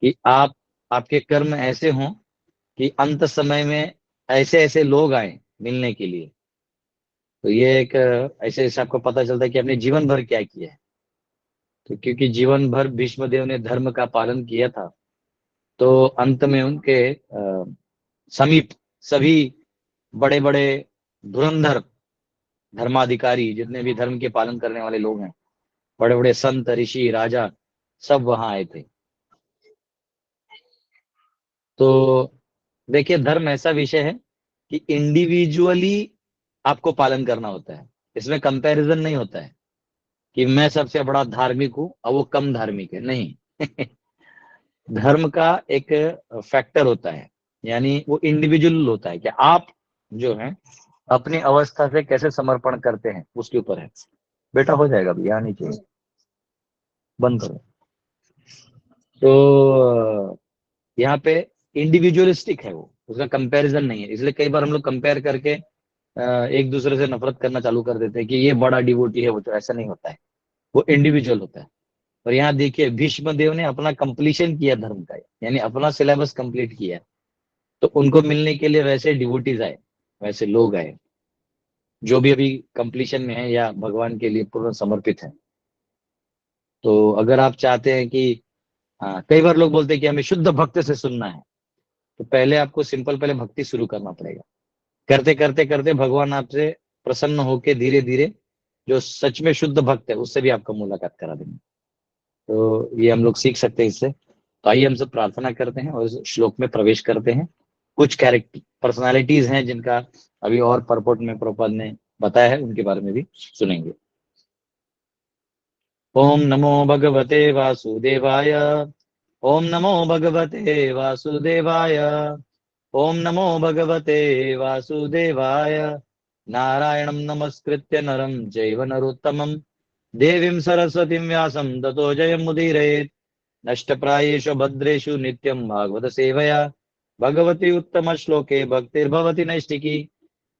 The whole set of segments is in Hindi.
कि आप आपके कर्म ऐसे हों कि अंत समय में ऐसे ऐसे लोग आए मिलने के लिए। तो ये एक ऐसे ऐसे आपको पता चलता है कि आपने जीवन भर क्या किया है। तो क्योंकि जीवन भर भीष्म देव ने धर्म का पालन किया था, तो अंत में उनके समीप सभी बड़े बड़े धुरंधर धर्माधिकारी, जितने भी धर्म के पालन करने वाले लोग हैं, बड़े बड़े संत ऋषि राजा, सब वहां आए थे। तो देखिए, धर्म ऐसा विषय है कि इंडिविजुअली आपको पालन करना होता है। इसमें कंपैरिजन नहीं होता है कि मैं सबसे बड़ा धार्मिक हूं और वो कम धार्मिक है, नहीं। धर्म का एक फैक्टर होता है, यानी वो इंडिविजुअल होता है कि आप जो है अपनी अवस्था से कैसे समर्पण करते हैं, उसके ऊपर है। बेटा हो जाएगा भैया, नीचे बंद करो। तो यहाँ पे इंडिविजुअलिस्टिक है वो, उसका कंपैरिजन नहीं है। इसलिए कई बार हम लोग कंपेयर करके एक दूसरे से नफरत करना चालू कर देते हैं कि ये बड़ा डिवोटी है, वो तो ऐसा नहीं होता है। वो इंडिविजुअल होता है। और यहाँ देखिए, भीष्म देव ने अपना कंप्लीशन किया धर्म का, यानी अपना सिलेबस कंप्लीट किया। तो उनको मिलने के लिए वैसे डिवोटीज आए, वैसे लोग आए जो भी अभी कंप्लीशन में है या भगवान के लिए पूर्ण समर्पित है। तो अगर आप चाहते हैं कि कई बार लोग बोलते हैं कि हमें शुद्ध भक्त से सुनना है, तो पहले आपको सिंपल पहले भक्ति शुरू करना पड़ेगा। करते करते करते भगवान आपसे प्रसन्न होकर धीरे धीरे जो सच में शुद्ध भक्त है उससे भी आपका मुलाकात करा देंगे। तो ये हम लोग सीख सकते हैं इससे। तो आइए हम सब प्रार्थना करते हैं और इस श्लोक में प्रवेश करते हैं। कुछ कैरेक्टर पर्सनालिटीज हैं जिनका अभी और परपोर्ट में प्रभुपाद ने बताया है, उनके बारे में भी सुनेंगे। ओम नमो भगवते वासुदेवाय। ओम नमो भगवते वासुदेवाय। ओम नमो भगवते वासुदेवाय। नारायणं नमस्कृत्य नरं चैव नरोत्तमं देवीं सरस्वतीं व्यासं ततो जयमुदीरयेत्। नष्टप्रायेषु भद्रेषु नित्यं भागवत सेवया भगवती उत्तम श्लोके भक्तिर्भवति नैष्टिकी।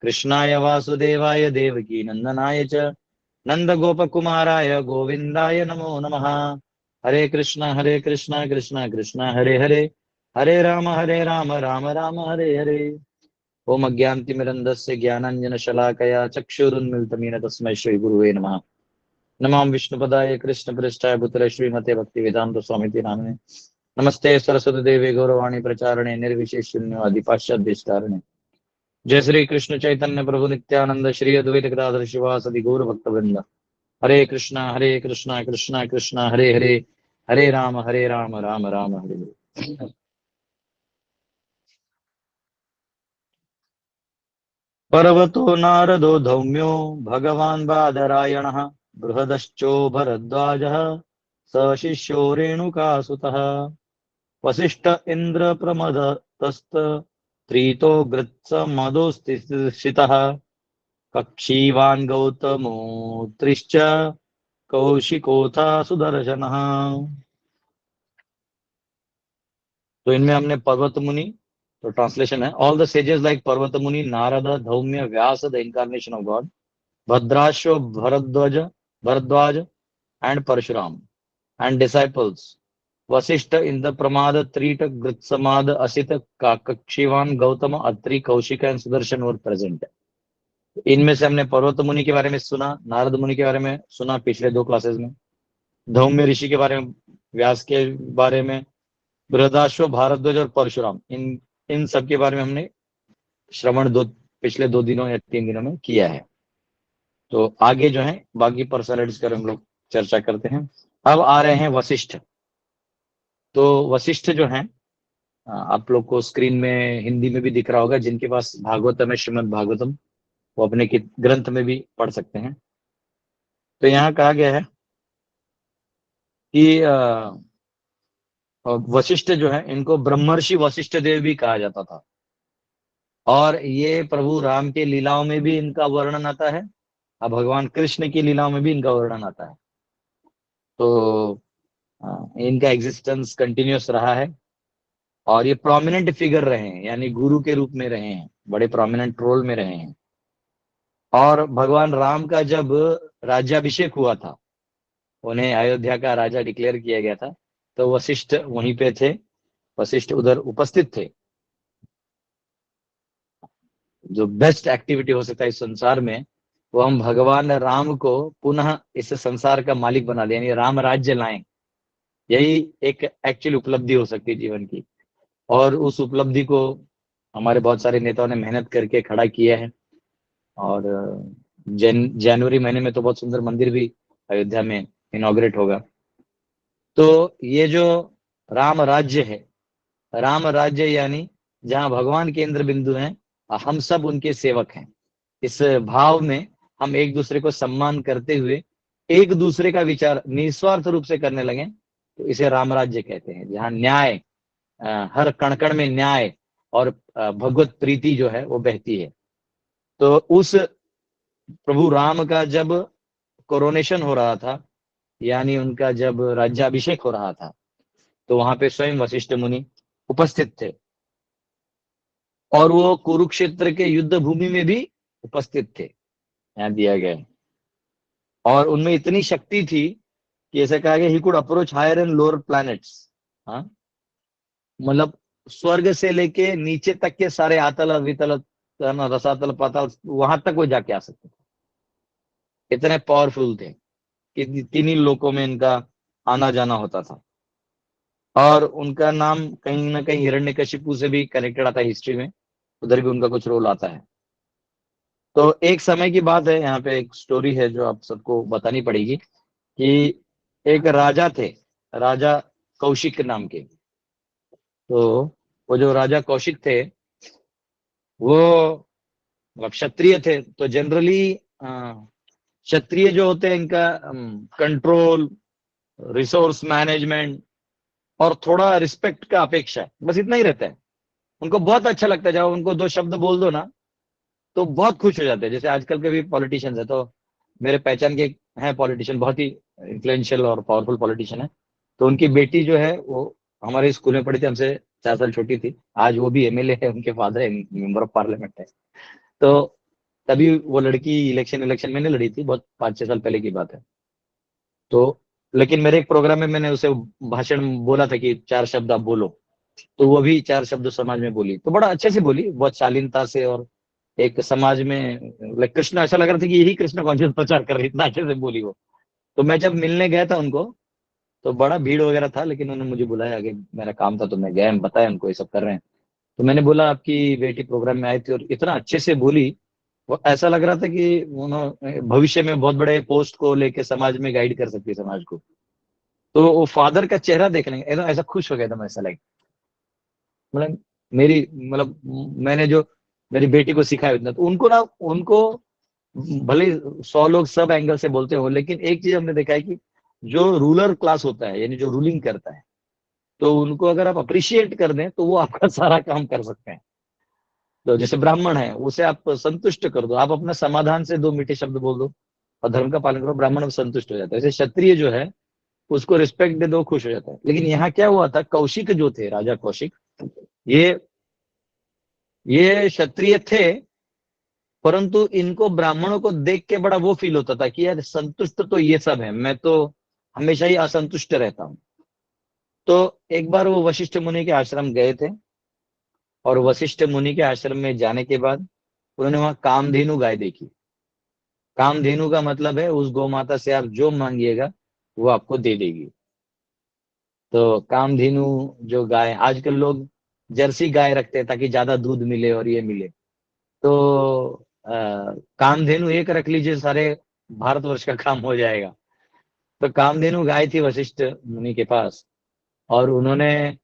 कृष्णाय वासुदेवाय देवकी नंदनाय च नंदगोपकुमाराय गोविंदाय नमो नमः। हरे कृष्णा कृष्णा कृष्णा हरे हरे, हरे राम राम राम हरे हरे। ओम अज्ञानतिमिरन्धस्य ज्ञानाञ्जनशलाकया चक्षुरुन्मिलितं येन तस्मै श्रीगुरुवे नमः। नमामि विष्णुपदाय कृष्णप्रेष्ठाय भूतले श्रीमते भक्तिवेदान्त स्वामिति नामिने। नमस्ते सरस्वती देवी गौरवाणी प्रचारणे निर्विशेष शून्यवादी पाश्चात्य। जय श्री कृष्ण चैतन्य प्रभु नित्यानंद श्री अद्वैत गदाधर शिवासदि गौर भक्तवृंद। हरे कृष्णा कृष्णा कृष्णा हरे हरे, हरे राम राम राम हरे हरे। पर्वतो नारदो धौम्यो भगवान् बादरायणः बृहदश्चो भरद्वाजः स शिष्यो रेणुकासुतः वसिष्ठ इन्द्र प्रमदतस्त त्रितो गृत्समदोस्तिष्ठितः कक्षीवान् गौतमोत्रिश्च कौशिकोथा सुदर्शनः। तो इनमें हमने पर्वत मुनि, तो ट्रांसलेशन है, all the sages like Parvat Muni Narad Dhaumya Vyas the incarnation of God Bhadrashva Bharadwaj and Parshuram and disciples Vashishtha Indra Pramad Trit Gritsamad Asit Kakshivan Gautam Atri Kaushik and Sudarshan were present. इनमें से हमने पर्वत मुनि के बारे में सुना, नारद मुनि के बारे में सुना पिछले दो क्लासेस में, धौम्य ऋषि के बारे में, व्यास के बारे में, बृहदाश्व भारद्वाज और परशुराम, इन इन सब के बारे में हमने श्रवण पिछले 2 दिनों या 3 दिनों में किया है। तो आगे जो है बाकी पर्सनालिटीज पर हम लोग चर्चा करते हैं। अब आ रहे हैं वशिष्ठ। तो वशिष्ठ जो है, आप लोग को स्क्रीन में हिंदी में भी दिख रहा होगा, जिनके पास भागवतम है, श्रीमद् भागवतम, वो अपने ग्रंथ में भी पढ़ सकते हैं। तो यहाँ कहा गया है कि वशिष्ठ जो है, इनको ब्रह्मर्षि वशिष्ठ देव भी कहा जाता था। और ये प्रभु राम के लीलाओं में भी इनका वर्णन आता है और भगवान कृष्ण की लीलाओं में भी इनका वर्णन आता है। तो इनका एग्जिस्टेंस कंटिन्यूअस रहा है और ये प्रोमिनेंट फिगर रहे हैं, यानी गुरु के रूप में रहे हैं, बड़े प्रोमिनेंट रोल में रहे हैं। और भगवान राम का जब राज्याभिषेक हुआ था, उन्हें अयोध्या का राजा डिक्लेयर किया गया था, तो वशिष्ठ वहीं पे थे वशिष्ठ उधर उपस्थित थे। जो बेस्ट एक्टिविटी हो सकता है इस संसार में, वो हम भगवान राम को पुनः इस संसार का मालिक बना दें, यानी राम राज्य लाएं। यही एक एक्चुअल उपलब्धि हो सकती है जीवन की। और उस उपलब्धि को हमारे बहुत सारे नेताओं ने मेहनत करके खड़ा किया है। और जनवरी महीने में तो बहुत सुंदर मंदिर भी अयोध्या में इनॉग्रेट होगा। तो ये जो राम राज्य है, राम राज्य यानी जहां भगवान केंद्र बिंदु हैं, हम सब उनके सेवक हैं। इस भाव में हम एक दूसरे को सम्मान करते हुए एक दूसरे का विचार निस्वार्थ रूप से करने लगे, तो इसे राम राज्य कहते हैं। जहां न्याय, हर कण कण में न्याय और भगवत प्रीति जो है वो बहती है। तो उस प्रभु राम का जब कोरोनेशन हो रहा था, यानी उनका जब राज्याभिषेक हो रहा था, तो वहां पे स्वयं वशिष्ठ मुनि उपस्थित थे। और वो कुरुक्षेत्र के युद्ध भूमि में भी उपस्थित थे, यहाँ दिया गया है। और उनमें इतनी शक्ति थी कि ऐसा कहा गया, he could approach higher and lower planets. हाँ, मतलब स्वर्ग से लेके नीचे तक के सारे आतल वितल रसातल पाताल, वहां तक वो जाके आ सकते थे। इतने पावरफुल थे कि तीन ही लोकों में इनका आना जाना होता था। और उनका नाम कहीं ना कहीं हिरण्यकशिपु से भी कनेक्टेड आता है हिस्ट्री में, उधर भी उनका कुछ रोल आता है। तो एक समय की बात है, यहाँ पे एक स्टोरी है जो आप सबको बतानी पड़ेगी कि एक राजा थे, राजा कौशिक नाम के। तो वो जो राजा कौशिक थे, वो मतलब क्षत्रिय थे। तो जनरली क्षत्रिय जो होते हैं, इनका कंट्रोल, रिसोर्स मैनेजमेंट और थोड़ा रिस्पेक्ट का अपेक्षा है, बस इतना ही रहता है। उनको बहुत अच्छा लगता है, जब उनको दो शब्द बोल दो ना तो बहुत खुश हो जाते हैं। जैसे आजकल के भी पॉलिटिशियंस है, तो मेरे पहचान के हैं पॉलिटिशियन, बहुत ही इन्फ्लुएंशियल और पावरफुल पॉलिटिशियन है। तो उनकी बेटी जो है वो हमारे स्कूल में पढ़ी थी, हमसे 4 साल छोटी थी। आज वो भी एमएलए है, उनके फादर मेंबर ऑफ पार्लियामेंट है। तो तभी वो लड़की इलेक्शन इलेक्शन में नहीं लड़ी थी, बहुत 5-6 साल पहले की बात है। तो लेकिन मेरे एक प्रोग्राम में मैंने उसे भाषण बोला था कि 4 शब्द आप बोलो। तो वो भी 4 शब्द समाज में बोली, तो बड़ा अच्छे से बोली, बहुत शालीनता से। और एक समाज में लाइक कृष्ण, ऐसा लग रहा था कि यही कृष्ण कॉन्शियस प्रचार कर रही, इतना अच्छे से बोली वो। तो मैं जब मिलने गया था उनको, तो बड़ा भीड़ वगैरह था, लेकिन उन्होंने मुझे बुलाया, आगे मेरा काम था तो मैं गया, बताया उनको ये सब कर रहे हैं। तो मैंने बोला आपकी बेटी प्रोग्राम में आई थी और इतना अच्छे से बोली, वो ऐसा लग रहा था कि उन्होंने भविष्य में बहुत बड़े पोस्ट को लेके समाज में गाइड कर सकती है समाज को। तो वो फादर का चेहरा देखने एकदम ऐसा खुश हो गया, एकदम ऐसा लाइक, मतलब मेरी, मतलब मैंने जो मेरी बेटी को सिखाया इतना, तो उनको ना, उनको भले 100 लोग सब एंगल से बोलते हो, लेकिन एक चीज हमने देखा है कि जो रूलर क्लास होता है, यानी जो रूलिंग करता है, तो उनको अगर आप अप्रिशिएट कर दें तो वो आपका सारा काम कर सकते हैं। तो जैसे ब्राह्मण है, उसे आप संतुष्ट कर दो, आप अपना समाधान से 2 मीठे शब्द बोल दो और धर्म का पालन करो, ब्राह्मण संतुष्ट हो जाता है। जैसे क्षत्रिय जो है उसको रिस्पेक्ट दे दो, खुश हो जाता है। लेकिन यहाँ क्या हुआ था, कौशिक जो थे, राजा कौशिक, ये ये क्षत्रिय थे, परंतु इनको ब्राह्मणों को देख के बड़ा वो फील होता था कि यार संतुष्ट तो ये सब है, मैं तो हमेशा ही असंतुष्ट रहता हूँ। तो एक बार वो वशिष्ठ मुनि के आश्रम गए थे, और वशिष्ठ मुनि के आश्रम में जाने के बाद उन्होंने वहां कामधेनु गाय देखी। कामधेनु का मतलब है उस गौ माता से आप जो मांगिएगा वो आपको दे देगी। तो कामधेनु जो गाय, आजकल लोग जर्सी गाय रखते हैं ताकि ज्यादा दूध मिले और ये मिले। तो कामधेनु एक रख लीजिए, सारे भारतवर्ष का काम हो जाएगा। तो कामधेनु गाय थी वशिष्ठ मुनि के पास। और उन्होंने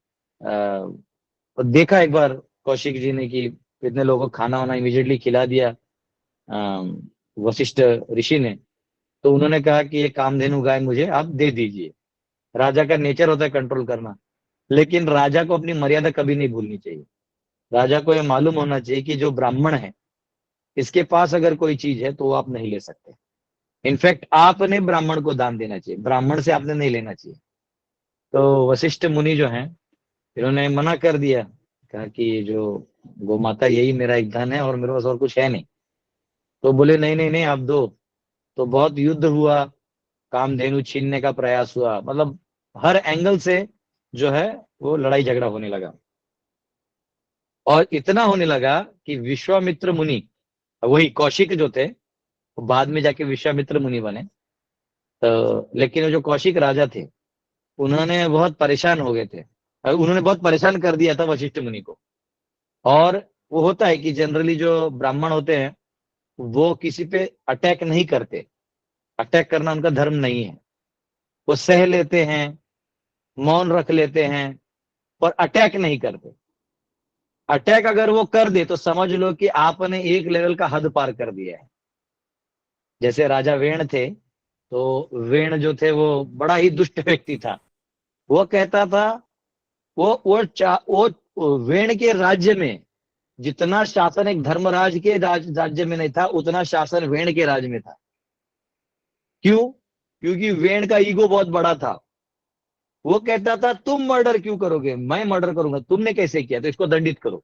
देखा एक बार कौशिक जी ने कि इतने लोगों को खाना वाना इमीडिएटली खिला दिया वशिष्ठ ऋषि ने। तो उन्होंने कहा कि ये कामधेनु गाय मुझे आप दे दीजिए। राजा का नेचर होता है कंट्रोल करना, लेकिन राजा को अपनी मर्यादा कभी नहीं भूलनी चाहिए। राजा को ये मालूम होना चाहिए कि जो ब्राह्मण है, इसके पास अगर कोई चीज है तो वो आप नहीं ले सकते। इनफैक्ट आपने ब्राह्मण को दान देना चाहिए, ब्राह्मण से आपने नहीं लेना चाहिए। तो वशिष्ठ मुनि जो हैं, इन्होंने मना कर दिया, कहा कि जो गौ माता यही मेरा एक धन है और मेरे पास और कुछ है नहीं। तो बोले नहीं नहीं नहीं, आप दो। तो बहुत युद्ध हुआ, कामधेनु छीनने का प्रयास हुआ, मतलब हर एंगल से जो है वो लड़ाई झगड़ा होने लगा, और इतना होने लगा कि विश्वामित्र मुनि, वही कौशिक जो थे, वो बाद में जाके विश्वामित्र मुनि बने। तो लेकिन वो जो कौशिक राजा थे, उन्होंने बहुत परेशान हो गए थे, और उन्होंने बहुत परेशान कर दिया था वशिष्ठ मुनि को। और वो होता है कि जनरली जो ब्राह्मण होते हैं वो किसी पे अटैक नहीं करते, अटैक करना उनका धर्म नहीं है। वो सह लेते हैं, मौन रख लेते हैं, पर अटैक नहीं करते। अटैक अगर वो कर दे तो समझ लो कि आपने एक लेवल का हद पार कर दिया है। जैसे राजा वेण थे, तो वेण जो थे वो बड़ा ही दुष्ट व्यक्ति था। वो कहता था, वो वेण के राज्य में जितना शासन एक धर्मराज के राज्य में नहीं था, उतना शासन वेण के राज्य में था। क्यों? क्योंकि वेण का ईगो बहुत बड़ा था। वो कहता था तुम मर्डर क्यों करोगे, मैं मर्डर करूंगा, तुमने कैसे किया, तो इसको दंडित करो।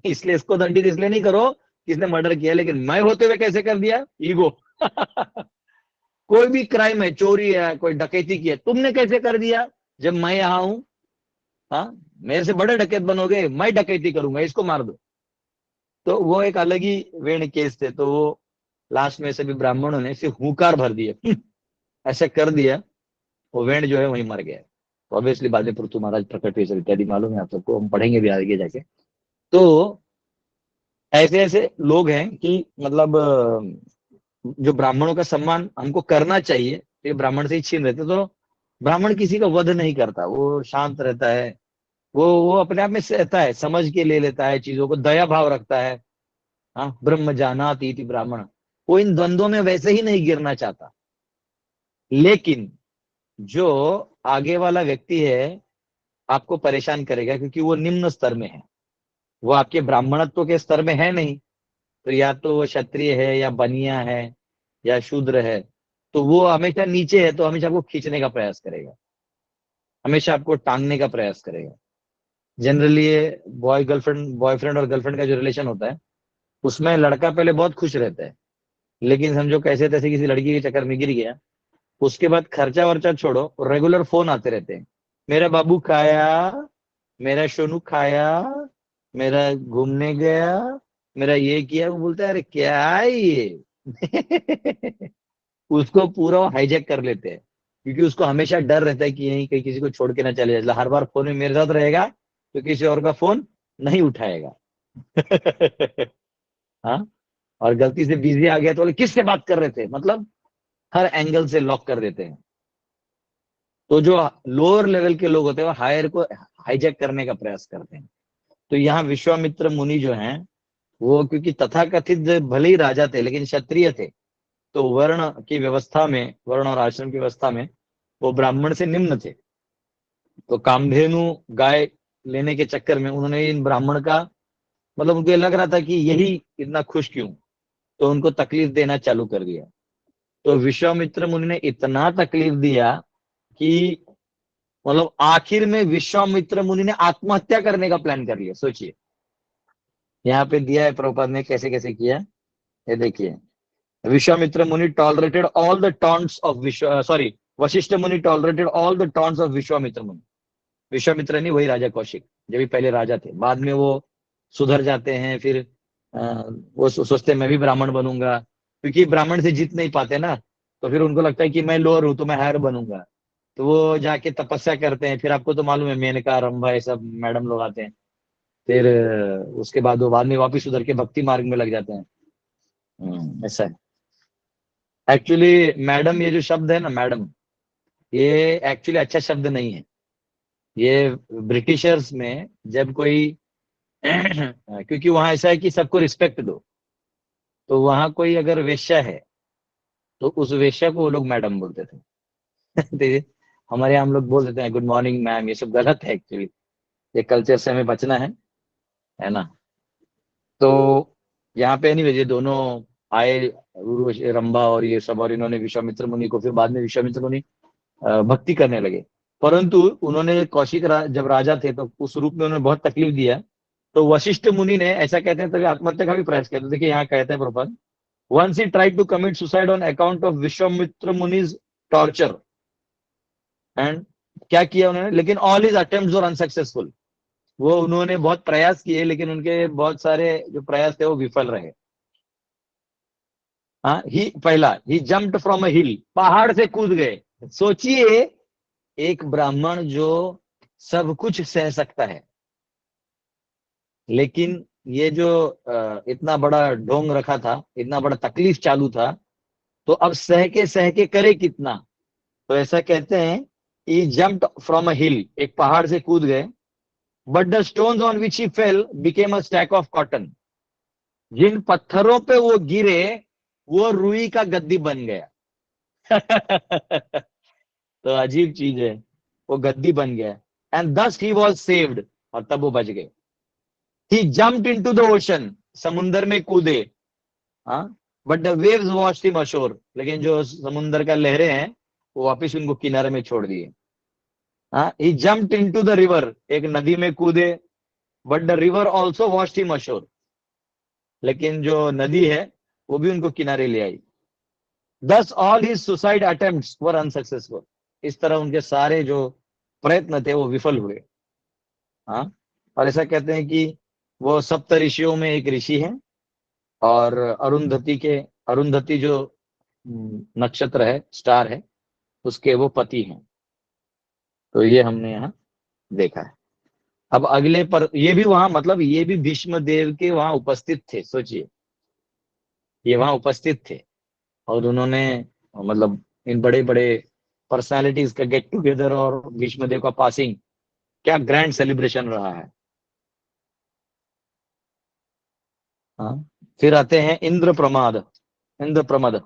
इसलिए इसको दंडित इसलिए नहीं करो कि इसने मर्डर किया, लेकिन मैं होते हुए कैसे कर दिया, ईगो। कोई भी क्राइम है, चोरी है, कोई डकैती की है, तुमने कैसे कर दिया जब मैं यहां हूं? हाँ, मेरे से बड़े डकैत बनोगे, मैं डकैती करूंगा, इसको मार दो। तो वो एक अलग ही वेण केस थे। तो वो लास्ट में सभी ब्राह्मणों ने सिर्फ हुंकार भर दिया, ऐसे कर दिया, वो वेण जो है वहीं मर गया। तो ऑब्वियसली बाद में पृथु महाराज प्रकट हुए, सब इत्यादि मालूम है आप सबको, हम पढ़ेंगे भी आगे जाके। तो ऐसे ऐसे लोग हैं कि मतलब जो ब्राह्मणों का सम्मान हमको करना चाहिए, तो ये ब्राह्मण से ही छीन रहते। तो ब्राह्मण किसी का वध नहीं करता, वो शांत रहता है। वो अपने आप में रहता है, समझ के ले लेता है चीजों को, दया भाव रखता है। हाँ, ब्रह्म जानाति इति ब्राह्मण। वो इन द्वंद्वों में वैसे ही नहीं गिरना चाहता। लेकिन जो आगे वाला व्यक्ति है, आपको परेशान करेगा क्योंकि वो निम्न स्तर में है, वो आपके ब्राह्मणत्व के स्तर में है नहीं। तो या तो वो क्षत्रिय है, या बनिया है, या शूद्र है, तो वो हमेशा नीचे है, तो हमेशा आपको खींचने का प्रयास करेगा, हमेशा आपको टांगने का प्रयास करेगा। जनरली ये बॉयफ्रेंड और गर्लफ्रेंड का जो रिलेशन होता है, उसमें लड़का पहले बहुत खुश रहता है, लेकिन समझो कैसे तैसे किसी लड़की के चक्कर में गिर गया, उसके बाद खर्चा वर्चा छोड़ो, रेगुलर फोन आते रहते हैं। मेरा बाबू खाया, मेरा सोनू खाया, मेरा घूमने गया, मेरा ये किया। वो बोलता है अरे क्या है ये। उसको पूरा हाईजैक कर लेते हैं, क्योंकि उसको हमेशा डर रहता है कि यहीं कहीं किसी को छोड़ के ना चले जाए, हर बार फोन में मेरे साथ रहेगा तो किसी और का फोन नहीं उठाएगा। हाँ, और गलती से बिजी आ गया तो बोले किससे बात कर रहे थे, मतलब हर एंगल से लॉक कर देते हैं। तो जो लोअर लेवल के लोग होते हैं वो हायर को हाईजैक करने का प्रयास करते हैं। तो यहाँ विश्वामित्र मुनि जो हैं, वो क्योंकि तथाकथित भले ही राजा थे लेकिन क्षत्रिय थे, तो वर्ण की व्यवस्था में, वर्ण और आश्रम की व्यवस्था में वो ब्राह्मण से निम्न थे। तो कामधेनु गाय लेने के चक्कर में उन्होंने इन ब्राह्मण का, मतलब उनको ये लग रहा था कि यही इतना खुश क्यों, तो उनको तकलीफ देना चालू कर दिया। तो विश्वामित्र मुनि ने इतना तकलीफ दिया कि मतलब आखिर में विश्वामित्र मुनि ने आत्महत्या करने का प्लान कर लिया। सोचिए, यहाँ पे दिया है प्रभुपाद ने कैसे कैसे किया। ये देखिए, विश्वामित्र मुनि tolerated all the taunts of विश्व सॉरी वशिष्ठ मुनि tolerated all the taunts of Vishwamitra मुनि। विश्वामित्र नहीं, वही राजा कौशिक, जब भी पहले राजा थे, बाद में वो सुधर जाते हैं। फिर वो सोचते हैं मैं भी ब्राह्मण बनूंगा, क्योंकि ब्राह्मण से जीत नहीं पाते ना, तो फिर उनको लगता है कि मैं लोअर हूं तो मैं हायर बनूंगा। तो वो जाके तपस्या करते हैं। फिर आपको तो मालूम है, मेनका रंभा ये सब मैडम लोग आते हैं। फिर उसके बाद वो बाद में वापिस सुधर के भक्ति मार्ग में लग जाते हैं। ऐसा है। एक्चुअली मैडम, ये जो शब्द है ना मैडम, ये एक्चुअली अच्छा शब्द नहीं है। ये ब्रिटिशर्स में जब कोई क्योंकि वहां ऐसा है कि सबको रिस्पेक्ट दो, तो वहां कोई अगर वेश्या है तो उस वेश्या को वो लोग मैडम बोलते थे। तो हमारे यहाँ हम लोग बोल देते हैं गुड मॉर्निंग मैम, ये सब गलत है एक्चुअली। ये कल्चर से हमें बचना है ना। तो यहाँ पे नहीं, ये दोनों आए, उर्वशी रंभा और ये सब, और इन्होंने विश्वामित्र मुनि को, फिर बाद में विश्वामित्र मुनि भक्ति करने लगे। परंतु उन्होंने जब राजा थे तो उस रूप में उन्होंने बहुत तकलीफ दिया। तो वशिष्ठ मुनि ने, ऐसा कहते हैं, तभी आत्महत्या का भी प्रयास किया। तो देखिए यहाँ कहते हैं Prabhupada, once he tried to commit suicide on account of Vishwamitra मुनिज टॉर्चर एंड क्या किया उन्होंने, लेकिन all his attempts were unsuccessful. वो उन्होंने बहुत प्रयास किए लेकिन उनके बहुत सारे जो प्रयास थे वो विफल रहे। हाँ, ही जम्प्ड फ्रॉम अ हिल, पहाड़ से कूद गए। सोचिए, एक ब्राह्मण जो सब कुछ सह सकता है, लेकिन ये जो इतना बड़ा ढोंग रखा था, इतना बड़ा तकलीफ चालू था, तो अब सह के करे कितना। तो ऐसा कहते हैं, ही जम्प्ड फ्रॉम अ हिल, एक पहाड़ से कूद गए। But the stones on which he fell became a stack of cotton, जिन पत्थरों पे वो गिरे वो रुई का गद्दी बन गया। तो अजीब चीज है, वो गद्दी बन गया। एंड दस ही वॉज सेव्ड, और तब वो बच गए। ही जम्प्ड इनटू द ओशन, समुंदर में कूदे। हाँ, but the waves washed him assure, लेकिन जो समुंदर का लहरें हैं वो वापिस उनको किनारे में छोड़ दिए। हाँ, ही जम्प्ड इनटू द रिवर, एक नदी में कूदे, but the river also washed him assure, लेकिन जो नदी है वो भी उनको किनारे ले आई। दस all his suicide attempts were unsuccessful, इस तरह उनके सारे जो प्रयत्न थे वो विफल हुए। हाँ, और ऐसा कहते हैं कि वो सप्त ऋषियों में एक ऋषि है, और अरुंधति जो नक्षत्र है, स्टार है, उसके वो पति हैं। तो ये हमने यहाँ देखा है। अब अगले पर, ये भी वहां, मतलब ये भी भीष्म देव के वहां उपस्थित थे, सोचिए, ये वहां उपस्थित थे, और उन्होंने मतलब इन बड़े बड़े पर्सनालिटीज का गेट टुगेदर और भीष्म देव का पासिंग, क्या ग्रैंड सेलिब्रेशन रहा है। हाँ, फिर आते हैं इंद्र प्रमद।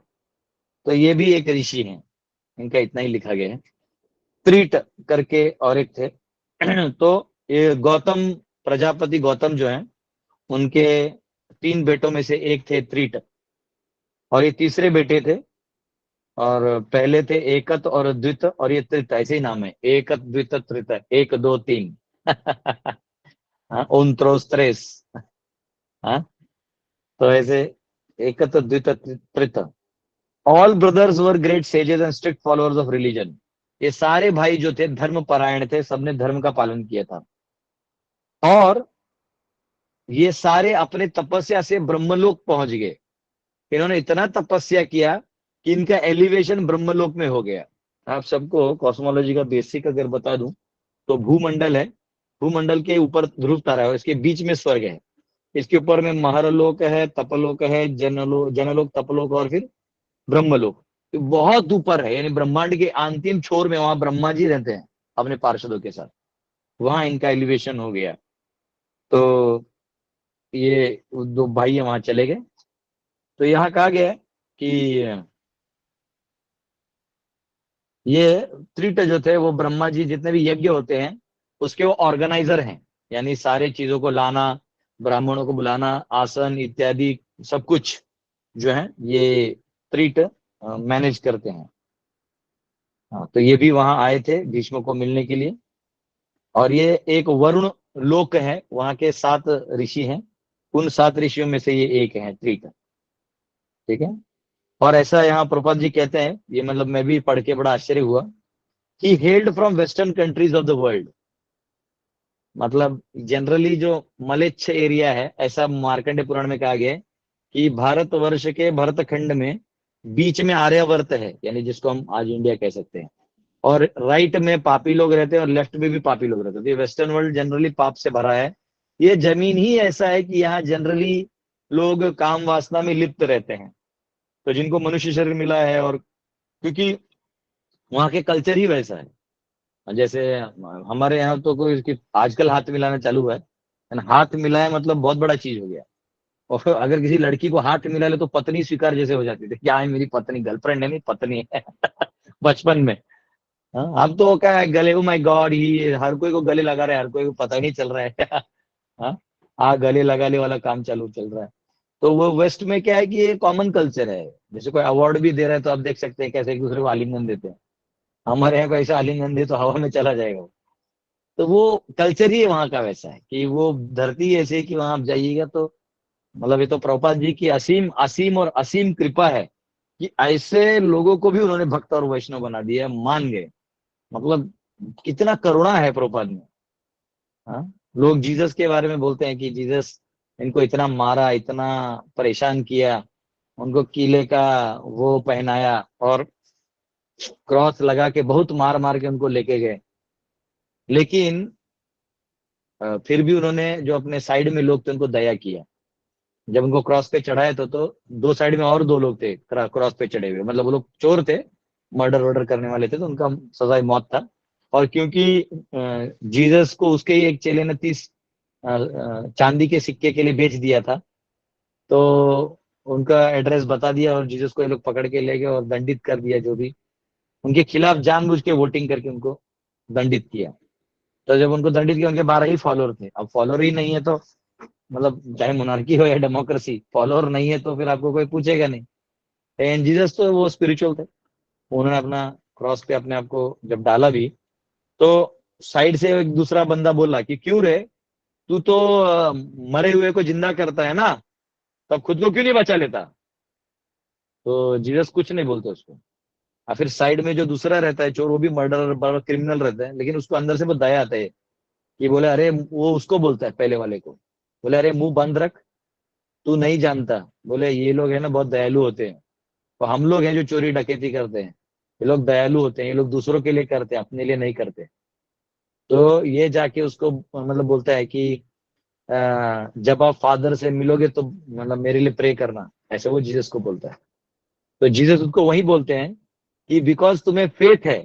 तो ये भी एक ऋषि हैं, इनका इतना ही लिखा गया है। त्रिट करके और एक थे। तो ये गौतम, प्रजापति गौतम जो है, उनके तीन बेटों में से एक थे त्रिट, और ये तीसरे बेटे थे। और पहले थे एकत और द्वित, और ये त्रित, ऐसे ही नाम है, एकत द्वित त्रित, एक दो तीन। हाँ, उनत्रोस त्रेस। हाँ, तो ऐसे Ekat Dvit Trit. All brothers were great sages and strict followers of religion. ये सारे भाई जो थे धर्म परायण थे, सबने धर्म का पालन किया था। और ये सारे अपने तपस्या से ब्रह्मलोक पहुंच गए। इन्होंने इतना तपस्या किया कि इनका एलिवेशन ब्रह्मलोक में हो गया। आप सबको कॉस्मोलॉजी का बेसिक अगर बता दूं, तो भूमंडल है, भूमंडल के ऊपर ध्रुव तारा है, इसके बीच में स्वर्ग है, इसके ऊपर में महरलोक है, तपलोक है, जनलोक, तपलोक, और फिर ब्रह्मलोक। तो बहुत ऊपर है, यानी ब्रह्मांड के अंतिम छोर में वहां ब्रह्मा जी रहते हैं अपने पार्षदों के साथ, वहां इनका एलिवेशन हो गया। तो ये दो भाई वहां चले गए। तो यहाँ कहा गया है कि ये त्रिट जो थे वो ब्रह्मा जी, जितने भी यज्ञ होते हैं उसके वो ऑर्गेनाइजर हैं, यानी सारे चीजों को लाना, ब्राह्मणों को बुलाना, आसन इत्यादि सब कुछ जो है ये त्रिट मैनेज करते हैं। हाँ, तो ये भी वहां आए थे भीष्म को मिलने के लिए। और ये एक वरुण लोक है, वहां के 7 ऋषि हैं, उन 7 ऋषियों में से ये एक है त्रिट। ठीक है। और ऐसा यहाँ प्रभुपाद जी कहते हैं, ये मतलब मैं भी पढ़ के बड़ा आश्चर्य हुआ, he held from western countries of the world. मतलब जनरली जो मलेच्छ एरिया है, ऐसा मार्कंडे पुराण में कहा गया है कि भारतवर्ष के भरतखंड में बीच में आर्यावर्त है, यानी जिसको हम आज इंडिया कह सकते हैं, और राइट में पापी लोग रहते हैं और लेफ्ट में भी पापी लोग रहते हैं। तो ये वेस्टर्न वर्ल्ड जनरली पाप से भरा है। ये जमीन ही ऐसा है कि यहाँ जनरली लोग काम वासना में लिप्त रहते हैं। तो जिनको मनुष्य शरीर मिला है, और क्योंकि वहाँ के कल्चर ही वैसा है। जैसे हमारे यहाँ तो कोई इसकी आजकल हाथ मिलाना चालू हुआ है, हाथ मिलाए मतलब बहुत बड़ा चीज हो गया। और फिर अगर किसी लड़की को हाथ मिला ले तो पत्नी स्वीकार जैसे हो जाती थी, क्या है मेरी पत्नी, गर्लफ्रेंड है, नहीं पत्नी है। बचपन में। हाँ, अब तो क्या है, गले, ओ माय गॉड, ही हर कोई को गले लगा रहा है, हर कोई को पता ही नहीं चल रहा है। हाँ, गले लगा ले वाला काम चालू चल रहा है। तो वो वेस्ट में क्या है कि ये कॉमन कल्चर है। जैसे कोई अवार्ड भी दे रहा है तो आप देख सकते हैं कैसे एक दूसरे को आलिंगन देते हैं। हमारे यहाँ को ऐसा आलिंगन दे तो हवा में चला जाएगा वो। तो वो कल्चर ही वहां का वैसा है कि वो धरती ऐसे है कि वहां आप जाइएगा तो, मतलब ये तो प्रभुपाद जी की असीम असीम और असीम कृपा है कि ऐसे लोगों को भी उन्होंने भक्त और वैष्णव बना दिया, मान गए। मतलब कितना करुणा है प्रभुपाद में। हाँ, लोग जीसस के बारे में बोलते हैं कि जीसस इनको इतना मारा, इतना परेशान किया, उनको किले का वो पहनाया और क्रॉस लगा के बहुत मार मार के उनको लेके गए। लेकिन फिर भी उन्होंने, जो अपने साइड में लोग थे, उनको दया किया। जब उनको क्रॉस पे चढ़ाया तो दो साइड में और दो लोग थे क्रॉस पे चढ़े हुए, मतलब वो लोग चोर थे, मर्डर वर्डर करने वाले थे, तो उनका सजाए मौत था। और क्योंकि जीसस को उसके ही एक चेले ने 30 चांदी के सिक्के के लिए बेच दिया था, तो उनका एड्रेस बता दिया और जीसस को ये लोग पकड़ के ले गए और दंडित कर दिया। जो भी उनके खिलाफ जानबूझ के वोटिंग करके उनको दंडित किया। तो जब उनको दंडित किया, उनके 12 ही फॉलोअर थे। अब फॉलोअर ही नहीं है तो, मतलब चाहे मोनार्की हो या डेमोक्रेसी, फॉलोअर नहीं है तो फिर आपको कोई पूछेगा नहीं। एंड जीसस तो वो स्पिरिचुअल थे, उन्होंने अपना क्रॉस पे अपने आप को जब डाला भी, तो साइड से एक दूसरा बंदा बोला कि क्यों रे, तू तो मरे हुए को जिंदा करता है ना, तब खुद को क्यों नहीं बचा लेता। तो जीसस कुछ नहीं बोलते उसको। और फिर साइड में जो दूसरा रहता है चोर, वो भी मर्डर बड़ा क्रिमिनल रहता है, लेकिन उसको अंदर से वो दया आता है कि बोले अरे, वो उसको बोलता है पहले वाले को, बोले अरे मुंह बंद रख, तू नहीं जानता, बोले ये लोग है ना बहुत दयालु होते हैं। तो हम लोग हैं जो चोरी डकैती करते हैं, ये लोग दयालु होते हैं, ये लोग दूसरों के लिए करते हैं, अपने लिए नहीं करते। तो ये जाके उसको मतलब बोलता है कि जब आप फादर से मिलोगे तो मतलब मेरे लिए प्रे करना, ऐसे वो जीसस को बोलता है। तो जीसस उसको वही बोलते हैं कि बिकॉज तुम्हें फेथ है,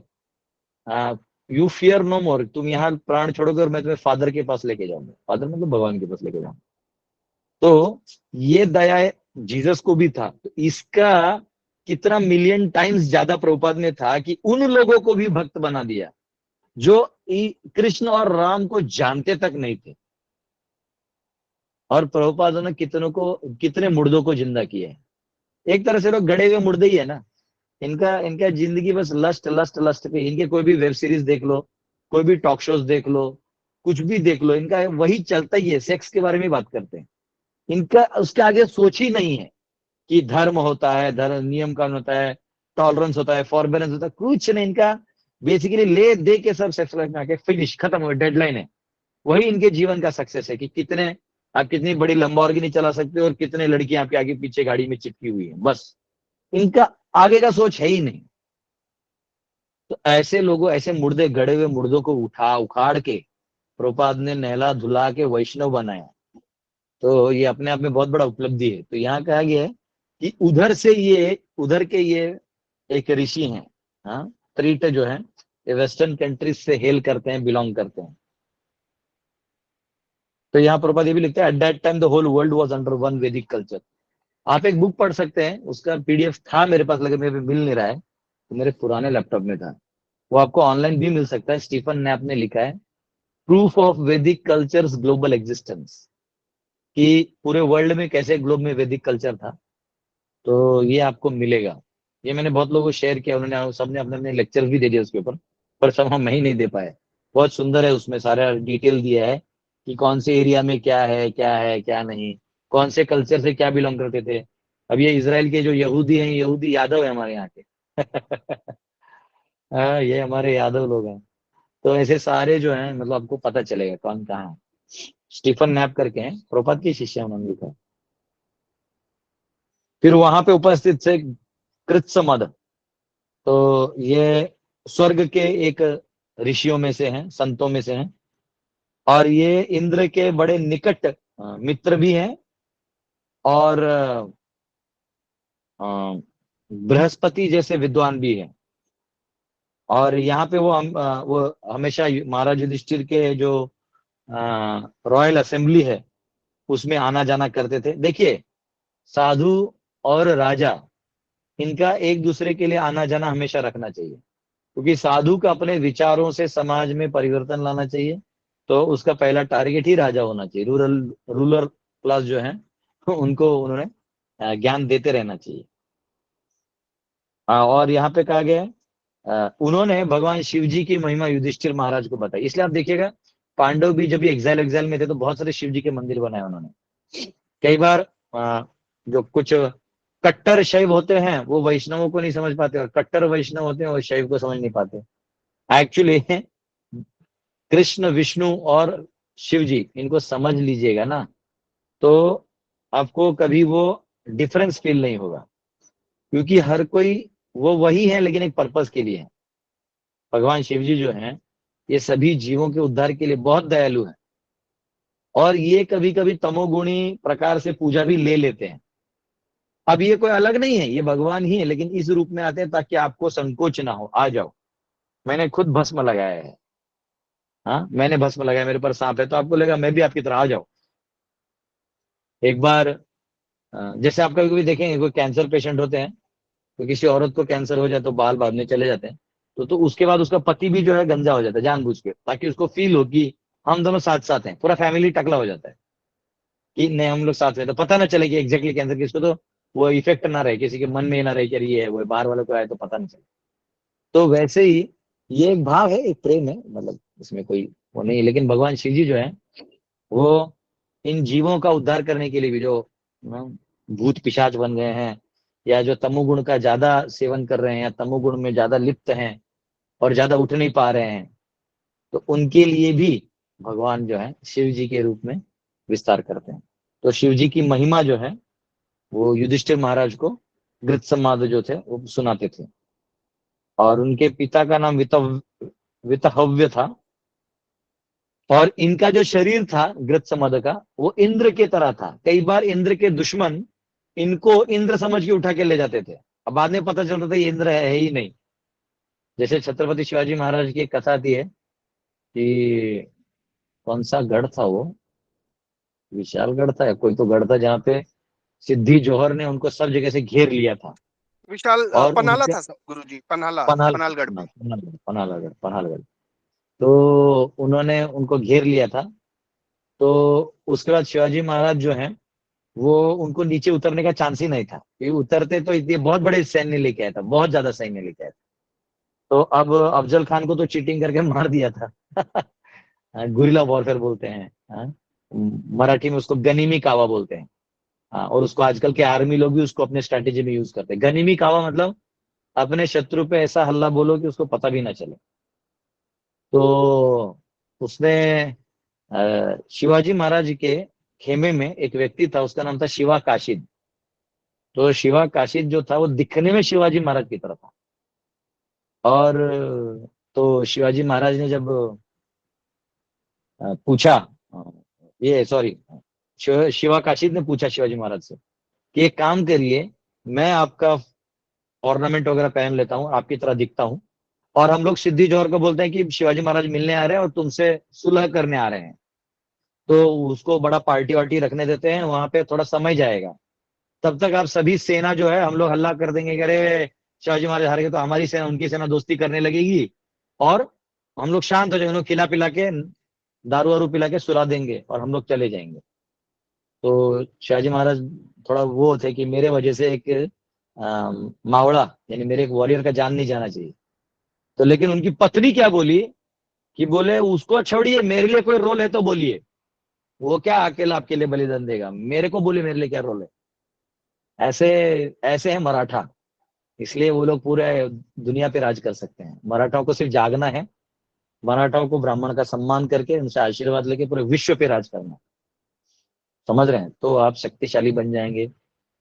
यू फियर नो मोर, तुम यहाँ प्राण छोड़ोगे और मैं तुम्हें फादर के पास लेके जाऊंगा। फादर मतलब भगवान के पास लेके जाऊंगा। तो ये दया जीसस को भी था, तो इसका कितना मिलियन टाइम्स ज्यादा प्रभुपाद में था कि उन लोगों को भी भक्त बना दिया जो कृष्ण और राम को जानते तक नहीं थे। और प्रभुपाद ने कितने मुर्दों को जिंदा किया है। एक तरह से लोग गड़े हुए मुर्दे ही है ना। इनका इनका जिंदगी बस लस्ट लस्ट लस्ट पे। इनके कोई भी वेब सीरीज देख लो, कोई भी टॉक शोज देख लो, कुछ भी देख लो, इनका वही चलता ही है, सेक्स के बारे में बात करते हैं। इनका उसके आगे सोच ही नहीं है कि धर्म होता है, धर्म नियम कानून होता है, टॉलरेंस होता है, फॉरबेरेंस होता है, कुछ नहीं। इनका बेसिकली ले दे के सब सेक्स लाइफ में आके फिनिश, खत्म हो, डेडलाइन है। वही इनके जीवन का सक्सेस है कि कितने आप कितनी बड़ी लंबोर्गिनी चला सकते हो और कितने लड़कियां आपके आगे पीछे गाड़ी में चिपकी हुई है, बस। इनका आगे का सोच है ही नहीं। तो ऐसे लोगों, ऐसे मुर्दे, गड़े हुए मुर्दों को उठा उखाड़ के प्रभुपाद ने नहला धुला के वैष्णव बनाया। तो ये अपने आप में बहुत बड़ा उपलब्धि है। तो यहाँ कहा गया है कि उधर के ये एक ऋषि हैं। हाँ, त्रिट जो है, ये वेस्टर्न कंट्रीज से हेल करते हैं, बिलोंग करते हैं। तो यहाँ प्रभुपाद ये भी लिखते हैं, at that time the whole world was under one Vedic culture. आप एक बुक पढ़ सकते हैं, उसका पीडीएफ था मेरे पास, लेकिन मेरे पे मिल नहीं रहा है, तो मेरे पुराने लैपटॉप में था। वो आपको ऑनलाइन भी मिल सकता है। स्टीफन नैप ने लिखा है, प्रूफ ऑफ वैदिक कल्चर्स ग्लोबल एग्जिस्टेंस, कि पूरे वर्ल्ड में कैसे ग्लोब में वैदिक कल्चर था। तो ये आपको मिलेगा। ये मैंने बहुत लोगों को शेयर किया, उन्होंने सबने अपने अपने लेक्चर भी दे दिए उसके ऊपर, पर सब हम ही नहीं दे पाए। बहुत सुंदर है, उसमें सारा डिटेल दिया है कि कौन से एरिया में क्या है, क्या है क्या नहीं, कौन से कल्चर से क्या बिलोंग करते थे। अब ये इसराइल के जो यहूदी हैं, यहूदी यादव है हमारे यहाँ के। हाँ, ये हमारे यादव लोग हैं। तो ऐसे सारे जो हैं, मतलब आपको पता चलेगा कौन कहाँ है। स्टीफन नैप करके हैं, प्रोपत की शिष्य हैं, उन्होंने लिखा। फिर वहां पे उपस्थित थे कृत्समद। तो ये स्वर्ग के एक ऋषियों में से हैं, संतों में से हैं। और ये इंद्र के बड़े निकट मित्र भी हैं। और बृहस्पति जैसे विद्वान भी हैं। और यहाँ पे वो हमेशा महाराज युधिष्ठिर के जो रॉयल असेंबली है, उसमें आना जाना करते थे। देखिए, साधु और राजा, इनका एक दूसरे के लिए आना जाना हमेशा रखना चाहिए, क्योंकि साधु का अपने विचारों से समाज में परिवर्तन लाना चाहिए। तो उसका पहला टारगेट ही राजा होना चाहिए। रूलर क्लास जो है, उनको उन्होंने ज्ञान देते रहना चाहिए। और यहाँ पे कहा गया है, उन्होंने भगवान शिव जी की महिमा युधिष्ठिर महाराज को बताई। इसलिए आप देखिएगा, पांडव भी जब भी एग्जाइल एग्जाइल में थे, तो बहुत सारे शिव जी के मंदिर बनाए उन्होंने। कई बार जो कुछ कट्टर शैव होते हैं, वो वैष्णवों को नहीं समझ पाते, और कट्टर वैष्णव होते हैं, वो शैव को समझ नहीं पाते। एक्चुअली कृष्ण, विष्णु और शिव जी, इनको समझ लीजिएगा ना, तो आपको कभी वो डिफरेंस फील नहीं होगा, क्योंकि हर कोई वो वही है, लेकिन एक पर्पस के लिए है। भगवान शिव जी जो हैं, ये सभी जीवों के उद्धार के लिए बहुत दयालु हैं, और ये कभी कभी तमोगुणी प्रकार से पूजा भी ले लेते हैं। अब ये कोई अलग नहीं है, ये भगवान ही है, लेकिन इस रूप में आते हैं ताकि आपको संकोच ना हो, आ जाओ। मैंने खुद भस्म लगाया है। हाँ, मैंने भस्म लगाया, मेरे पर सांप है, तो आपको लगेगा मैं भी आपकी तरह आ जाओ। एक बार जैसे आप कभी कभी देखेंगे, कोई कैंसर पेशेंट होते हैं, तो किसी औरत को कैंसर हो जाए तो बाल बाद में चले जाते हैं, तो उसके बाद उसका पति भी जो है गंजा हो जाता है जानबूझ के, ताकि उसको फील हो कि हम दोनों साथ साथ हैं, पूरा फैमिली टकला हो जाता है कि नहीं हम लोग साथ में, तो पता ना चले कि एग्जैक्टली कैंसर किसको, तो वो इफेक्ट ना रहे किसी के मन में, ना रहे कि अरे ये है वो है, बाहर वाले को आए तो पता नहीं चले। तो वैसे ही ये एक भाव है, एक प्रेम है, मतलब इसमें कोई वो नहीं है। लेकिन भगवान शिव जी जो है, वो इन जीवों का उद्धार करने के लिए भी, जो भूत पिशाच बन गए हैं, या जो तमोगुण का ज्यादा सेवन कर रहे हैं, या तमोगुण में ज्यादा लिप्त हैं और ज्यादा उठ नहीं पा रहे हैं, तो उनके लिए भी भगवान जो है शिव जी के रूप में विस्तार करते हैं। तो शिव जी की महिमा जो है, वो युधिष्ठिर महाराज को गृत्समाद जो थे वो सुनाते थे। और उनके पिता का नाम वितहव्य था, और इनका जो शरीर था गृत्समद का, वो इंद्र के तरह था। कई बार इंद्र के दुश्मन इनको इंद्र समझ के उठा के ले जाते थे, अब बाद में पता चलता था ये इंद्र है ही नहीं। जैसे छत्रपति शिवाजी महाराज की एक कथा आती है कि कौन सा गढ़ था वो, विशालगढ़ था या कोई तो गढ़ था, जहाँ पे सिद्धि जौहर ने उनको सब जगह से घेर लिया था। विशाल और पन्हाला उनके था सब गुरुजी, पन्हाला, पन्हाल पन्हालगढ़ में। पन्हालगढ़ पन्हालगढ़, तो उन्होंने उनको घेर लिया था। तो उसके बाद शिवाजी महाराज जो है, वो उनको नीचे उतरने का चांस ही नहीं था, क्योंकि उतरते तो इतने बहुत बड़े सैन्य लेके आया था, बहुत ज्यादा सैन्य लेके आया था। तो अब अफजल खान को तो चीटिंग करके मार दिया था। गुरिल्ला वॉरफेयर बोलते हैं, हाँ? मराठी में उसको गनीमी कावा बोलते हैं। हाँ, और उसको आजकल के आर्मी लोग भी उसको अपने स्ट्रेटेजी में यूज करते हैं। गनीमी कावा मतलब अपने शत्रु पे ऐसा हल्ला बोलो कि उसको पता भी ना चले। तो उसने शिवाजी महाराज के खेमे में एक व्यक्ति था, उसका नाम था शिवा काशिद। तो शिवा काशिद जो था, वो दिखने में शिवाजी महाराज की तरह था। और तो शिवाजी महाराज ने जब पूछा, अ, ये सॉरी, शिवा काशिद ने पूछा शिवाजी महाराज से कि एक काम करिए, मैं आपका ऑर्नामेंट वगैरह पहन लेता हूँ, आपकी तरह दिखता हूँ, और हम लोग सिद्धि जौहर को बोलते हैं कि शिवाजी महाराज मिलने आ रहे हैं और तुमसे सुलह करने आ रहे हैं, तो उसको बड़ा पार्टी वार्टी रखने देते हैं, वहां पे थोड़ा समय जाएगा। तब तक आप सभी सेना जो है, हम लोग हल्ला कर देंगे कि अरे शिवाजी महाराज हार गए, तो हमारी सेना उनकी सेना दोस्ती करने लगेगी, और हम लोग शांत हो जाएंगे, उन्हें खिला पिला के, दारू वारू पिला के सुला देंगे, और हम लोग चले जाएंगे। तो शिवाजी महाराज थोड़ा वो थे कि मेरे वजह से एक मावड़ा, यानी मेरे एक वॉरियर का जान नहीं जाना चाहिए। तो लेकिन उनकी पत्नी क्या बोली कि बोले उसको छोड़िए, मेरे लिए कोई रोल है तो बोलिए, वो क्या अकेला आपके लिए बलिदान देगा, मेरे को बोलिए मेरे लिए क्या रोल है। ऐसे ऐसे है मराठा, इसलिए वो लोग पूरे दुनिया पे राज कर सकते हैं। मराठाओं को सिर्फ जागना है, मराठाओं को ब्राह्मण का सम्मान करके उनसे आशीर्वाद लेके पूरे विश्व पे राज करना है। समझ रहे हैं, तो आप शक्तिशाली बन जाएंगे।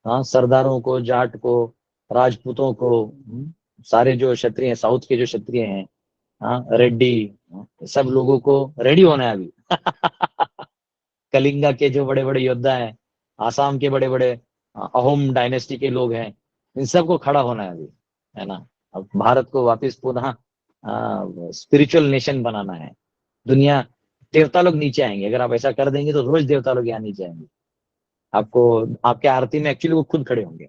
हाँ, सरदारों को, जाट को, राजपूतों को, सारे जो क्षत्रिय हैं, साउथ के जो क्षत्रिय हैं, हाँ, रेड्डी, सब लोगों को रेडी होना है अभी। कलिंगा के जो बड़े बड़े योद्धा हैं, आसाम के बड़े बड़े अहोम डायनेस्टी के लोग हैं, इन सबको खड़ा होना है अभी, है ना। अब भारत को वापस पुनः स्पिरिचुअल नेशन बनाना है। दुनिया, देवता लोग नीचे आएंगे अगर आप ऐसा कर देंगे, तो रोज देवता लोग यहाँ नीचे आएंगे, आपको आपके आरती में एक्चुअली वो खुद खड़े होंगे।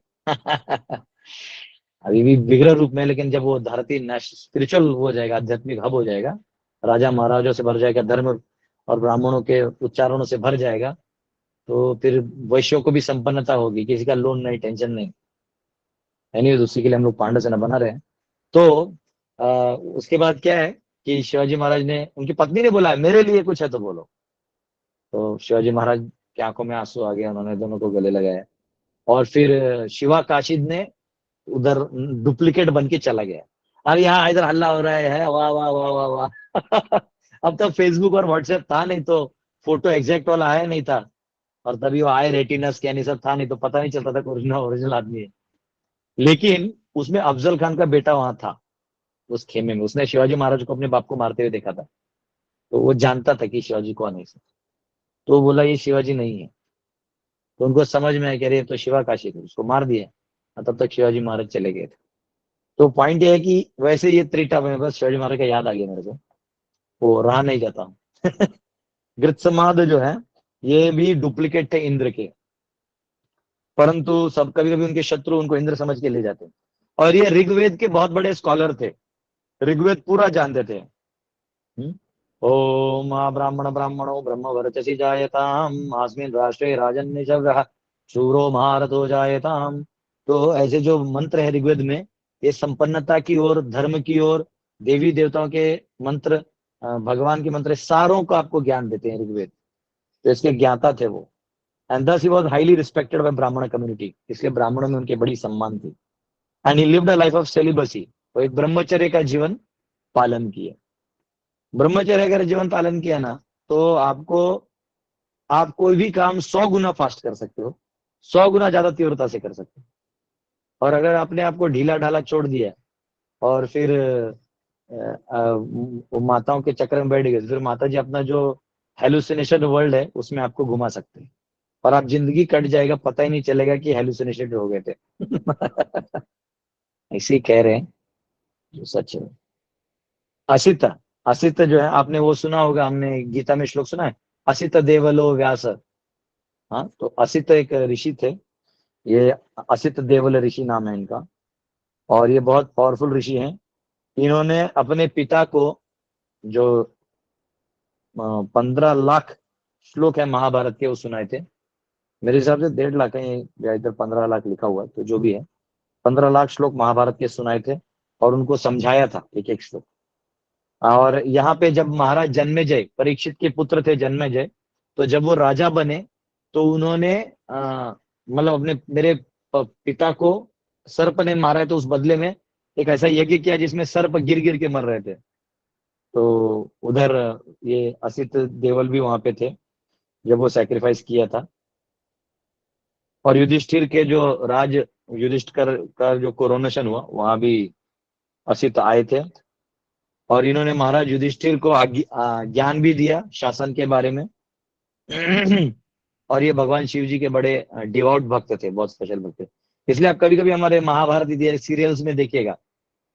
अभी भी विग्रह रूप में, लेकिन जब वो धरती स्पिरिचुअल हो जाएगा, आध्यात्मिक हब हो जाएगा, राजा महाराजों से भर जाएगा, धर्म और ब्राह्मणों के उच्चारणों से भर जाएगा, तो फिर वैश्यों को भी संपन्नता होगी, किसी का लोन नहीं, टेंशन नहीं। एनीवेज, उसी के लिए हम लोग पांडव सेना बना रहे हैं। तो उसके बाद क्या है कि शिवाजी महाराज ने, उनकी पत्नी ने बोला मेरे लिए कुछ है तो बोलो। तो शिवाजी महाराज की आंखों में आंसू आ गए, उन्होंने दोनों को गले लगाया। और फिर शिवा काशिद ने उधर डुप्लीकेट बन के चला गया। अब यहाँ इधर हल्ला हो रहा है, वाह वाह वाह वाह वाह। अब तो फेसबुक और व्हाट्सएप था नहीं, तो फोटो एग्जैक्ट वाला आया नहीं था, और तभी वो आए रेटिना स्कैन ये सब था नहीं, तो पता नहीं चलता था कि ओरिजिनल ओरिजिनल आदमी है। लेकिन उसमें अफजल खान का बेटा वहां था, उस खेमे में। उसने शिवाजी महाराज को अपने बाप को मारते हुए देखा था, तो वो जानता था कि शिवाजी कौन है। तो वो बोला ये शिवाजी नहीं है। तो उनको समझ में आया कि अरे ये तो शिवा काशी थे, उसको मार दिया। और तब तक शिवाजी महाराज चले गए थे। तो पॉइंट ये है कि वैसे ये त्रिटा में बस शिवाजी महाराज का याद आ गया मेरे को, वो रहा नहीं जाता हूँ। गृत्समाद जो है, ये भी डुप्लीकेट थे इंद्र के, परंतु सब कभी कभी उनके शत्रु उनको इंद्र समझ के ले जाते हैं। और ये ऋग्वेद के बहुत बड़े स्कॉलर थे, ऋग्वेद पूरा जानते थे। हम्म? ओम आ ब्राह्मण ब्राह्मणो ब्रह्म वर्चसी जायताम आस्मिन् राष्ट्रे राजन्य शूरो महारथो जायताम। तो ऐसे जो मंत्र है ऋग्वेद में, ये संपन्नता की ओर, धर्म की ओर, देवी देवताओं के मंत्र, भगवान के मंत्र, सारों को आपको ज्ञान देते हैं ऋग्वेद। तो इसके ज्ञाता थे वो। एंड दस he was highly respected by ब्राह्मण कम्युनिटी, इसलिए ब्राह्मणों में उनकी बड़ी सम्मान थी। And he lived a life of celibacy, वो एक ब्रह्मचर्य का जीवन पालन किया। ब्रह्मचर्य अगर जीवन पालन किया ना, तो आपको, आप कोई भी काम 100 गुना फास्ट कर सकते हो, 100 गुना ज्यादा तीव्रता से कर सकते हो। और अगर आपने आपको ढीला ढाला छोड़ दिया और फिर वो माताओं के चक्कर में बैठ गए, तो फिर माता जी अपना जो हेलुसिनेशन वर्ल्ड है उसमें आपको घुमा सकते हैं, और आप जिंदगी कट जाएगा, पता ही नहीं चलेगा कि हेलुसिनेशन हो गए थे। ऐसे ही कह रहे हैं, जो सच है। असित, असित जो है, आपने वो सुना होगा, हमने गीता में श्लोक सुना है, असित देवलो व्यास। हाँ, तो असित एक ऋषि थे, ये असित देवल ऋषि नाम है इनका, और ये बहुत पावरफुल ऋषि हैं। इन्होंने अपने पिता को, जो 15 लाख श्लोक है महाभारत के, वो सुनाए थे। मेरे हिसाब से 1.5 लाख है, या इधर 15 लाख लिखा हुआ है, तो जो भी है, 15 लाख श्लोक महाभारत के सुनाए थे, और उनको समझाया था एक एक श्लोक। और यहाँ पे जब महाराज जन्मेजय, परीक्षित के पुत्र थे जन्मेजय, तो जब वो राजा बने, तो उन्होंने मतलब अपने, मेरे पिता को सर्प ने मारा है, तो उस बदले में एक ऐसा यज्ञ किया जिसमें सर्प गिर गिर के मर रहे थे। तो उधर ये असित देवल भी वहां पे थे जब वो सैक्रिफाइस किया था। और युधिष्ठिर के जो राज, युधिष्ठिर का जो कोरोनेशन हुआ, वहां भी असित आए थे। और इन्होंने महाराज युधिष्ठिर को ज्ञान भी दिया शासन के बारे में। और ये भगवान शिव जी के बड़े डिवोट भक्त थे, बहुत स्पेशल भक्त थे। इसलिए आप कभी कभी हमारे महाभारत इतिहास सीरियल्स में देखिएगा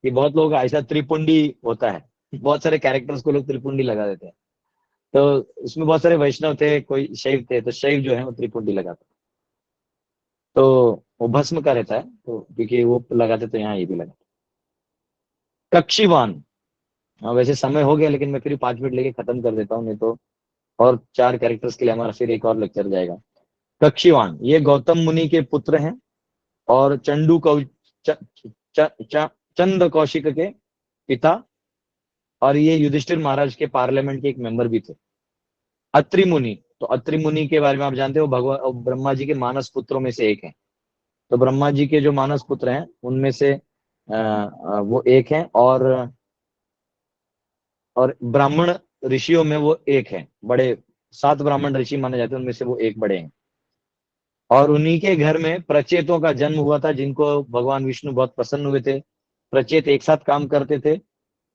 कि बहुत लोग ऐसा त्रिपुंडी होता है, बहुत सारे कैरेक्टर्स को लोग त्रिपुंडी लगा देते हैं। तो उसमें बहुत सारे वैष्णव थे, कोई शैव थे, तो शैव जो है वो त्रिपुंडी लगाते, तो वो भस्म का रहता है, तो क्योंकि वो लगाते तो यहाँ ये भी लगाते। कक्षीवान, हाँ वैसे समय हो गया, लेकिन मैं फिर 5 मिनट लेके खत्म कर देता हूँ, नहीं तो और 4 कैरेक्टर्स के लिए हमारा फिर एक और लेक्चर जाएगा। कक्षीवान ये गौतम मुनि के पुत्र हैं, और चंडू कौ च, च, च, चंद्र कौशिक के पिता, और ये युधिष्ठिर महाराज के पार्लियामेंट के एक मेंबर भी थे। अत्रि मुनि, तो अत्रि मुनि के बारे में आप जानते हो, भगवान ब्रह्मा जी के मानस पुत्रों में से एक हैं। तो ब्रह्मा जी के जो मानस पुत्र हैं उनमें से वो एक हैं, और ब्राह्मण ऋषियों में वो एक है, बड़े 7 ब्राह्मण ऋषि माने जाते हैं, उनमें से वो एक बड़े हैं। और उन्हीं के घर में प्रचेतों का जन्म हुआ था, जिनको भगवान विष्णु बहुत प्रसन्न हुए थे। प्रचेत एक साथ काम करते थे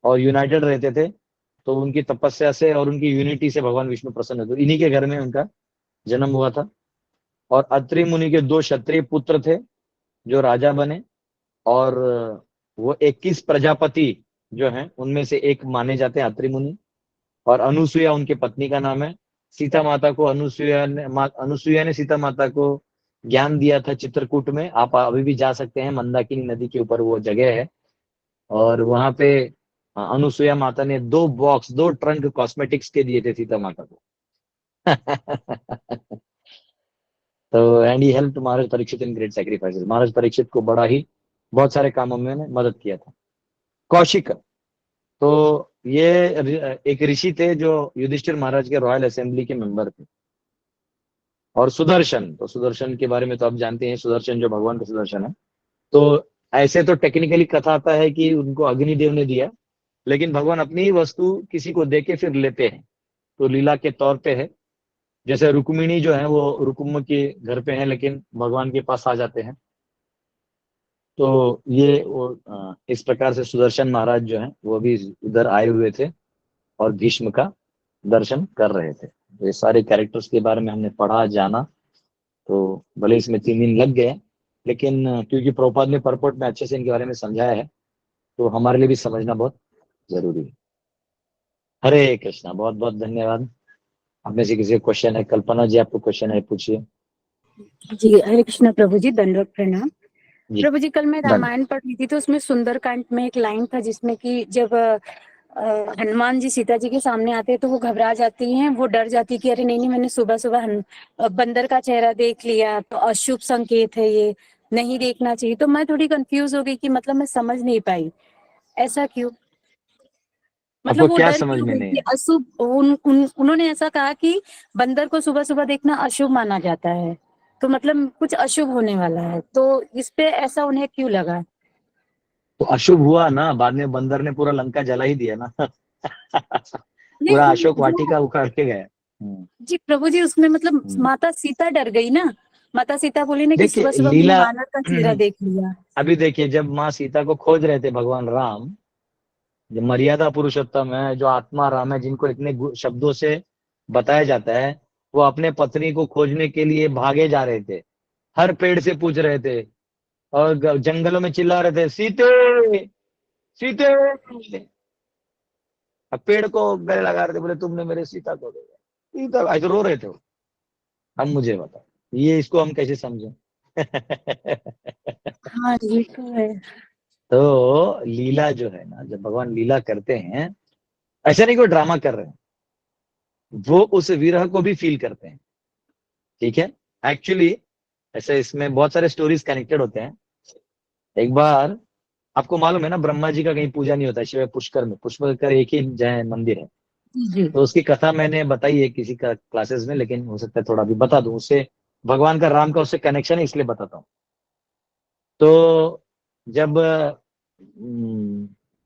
और यूनाइटेड रहते थे, तो उनकी तपस्या से और उनकी यूनिटी से भगवान विष्णु प्रसन्न हुए, तो इन्हीं के घर में उनका जन्म हुआ था। और अत्रि मुनि के 2 क्षत्रिय पुत्र थे जो राजा बने, और वो 21 प्रजापति जो हैं उनमें से एक माने जाते हैं अत्रि मुनि। और अनुसुईया उनकी पत्नी का नाम है। सीता माता को अनुसुईया ने सीता माता को ज्ञान दिया था चित्रकूट में। आप अभी भी जा सकते हैं, मंदाकिनी नदी के ऊपर वो जगह है, और वहां पे अनुसुईया माता ने 2 बॉक्स, 2 ट्रंक कॉस्मेटिक्स के दिए थे सीता माता को। तो and he help Maharaj Parikshit in great sacrifices, Maharaj Parikshit को बड़ा ही, बहुत सारे कामों में उन्होंने मदद किया था। कौशिक, तो ये एक ऋषि थे जो युधिष्ठिर महाराज के रॉयल असेंबली के मेंबर थे। और सुदर्शन, तो सुदर्शन के बारे में तो आप जानते हैं, सुदर्शन जो भगवान का सुदर्शन है। तो ऐसे तो टेक्निकली कथा आता है कि उनको अग्निदेव ने दिया, लेकिन भगवान अपनी ही वस्तु किसी को दे के फिर लेते हैं, तो लीला के तौर पे है। जैसे रुक्मिणी जो है वो रुकुम के घर पे है, लेकिन भगवान के पास आ जाते हैं। तो ये वो इस प्रकार से सुदर्शन महाराज जो है वो भी उधर आए हुए थे और भीष्म का दर्शन कर रहे थे। तो ये सारे कैरेक्टर्स के बारे में हमने पढ़ा, जाना। तो भले इसमें 3 दिन लग गए, लेकिन क्योंकि प्रभुपाद ने परपट में अच्छे से इनके बारे में समझाया है, तो हमारे लिए भी समझना बहुत जरूरी है। हरे कृष्णा, बहुत बहुत धन्यवाद। आप में से किसी को क्वेश्चन है? कल्पना जी, आपको क्वेश्चन है, पूछिए। जी हरे कृष्णा प्रभु जी, दंडवत प्रणाम। जी, प्रभु जी, कल मैं धन्यवाद। रामायण पढ़ रही थी तो उसमें सुंदरकांड में एक लाइन था जिसमें कि जब हनुमान जी सीता जी के सामने आते हैं तो वो घबरा जाती हैं, वो डर जाती कि अरे नहीं नहीं, मैंने सुबह सुबह बंदर का चेहरा देख लिया तो अशुभ संकेत है, ये नहीं देखना चाहिए। तो मैं थोड़ी कंफ्यूज हो गई कि मतलब मैं समझ नहीं पाई, ऐसा क्यों? मतलब आपको वो क्या डर समझ क्यों में गई नहीं कि है? अशुभ, उन्होंने ऐसा कहा कि बंदर को सुबह सुबह देखना अशुभ माना जाता है, तो मतलब कुछ अशुभ होने वाला है, तो इस पे ऐसा उन्हें क्यों लगा? तो अशुभ हुआ ना, बाद में बंदर ने पूरा लंका जला ही दिया ना। पूरा नहीं अशोक वो, वाटिका उखाड़ के गए। जी प्रभु जी, उसमें मतलब हम्म। माता सीता डर गई ना। माता सीता बोली ना कि देखिए सुबह सुबह मैंने लीला, वानर का चेहरा देख लिया। अभी देखिए, जब माँ सीता को खोज रहे थे भगवान राम, जो मर्यादा पुरुषोत्तम है, जो आत्मा राम है, जिनको इतने शब्दों से बताया जाता है, वो अपने पत्नी को खोजने के लिए भागे जा रहे थे। हर पेड़ से पूछ रहे थे और जंगलों में चिल्ला रहे थे, सीते सीते। अब पेड़ को गले लगा रहे थे, बोले तुमने मेरे सीता को दे दिया। सीता ऐसे रो रहे थे वो। अब मुझे बताओ, ये इसको हम कैसे समझें? हाँ ये तो है। तो लीला जो है ना, जब भगवान लीला करते हैं, ऐसा नहीं कोई ड्रामा कर रहे हैं, वो उस विरह को भी फील करते हैं। ठीक है। एक्चुअली ऐसे इसमें बहुत सारे स्टोरीज कनेक्टेड होते हैं। एक बार, आपको मालूम है ना, ब्रह्मा जी का कहीं पूजा नहीं होता है, शिवाय पुष्कर में। पुष्कर एक ही जय मंदिर है। जी तो उसकी कथा मैंने बताई है किसी का क्लासेस में, लेकिन हो सकता है थोड़ा भी बता दूं। उससे भगवान का, राम का उससे कनेक्शन है, इसलिए बताता हूँ। तो जब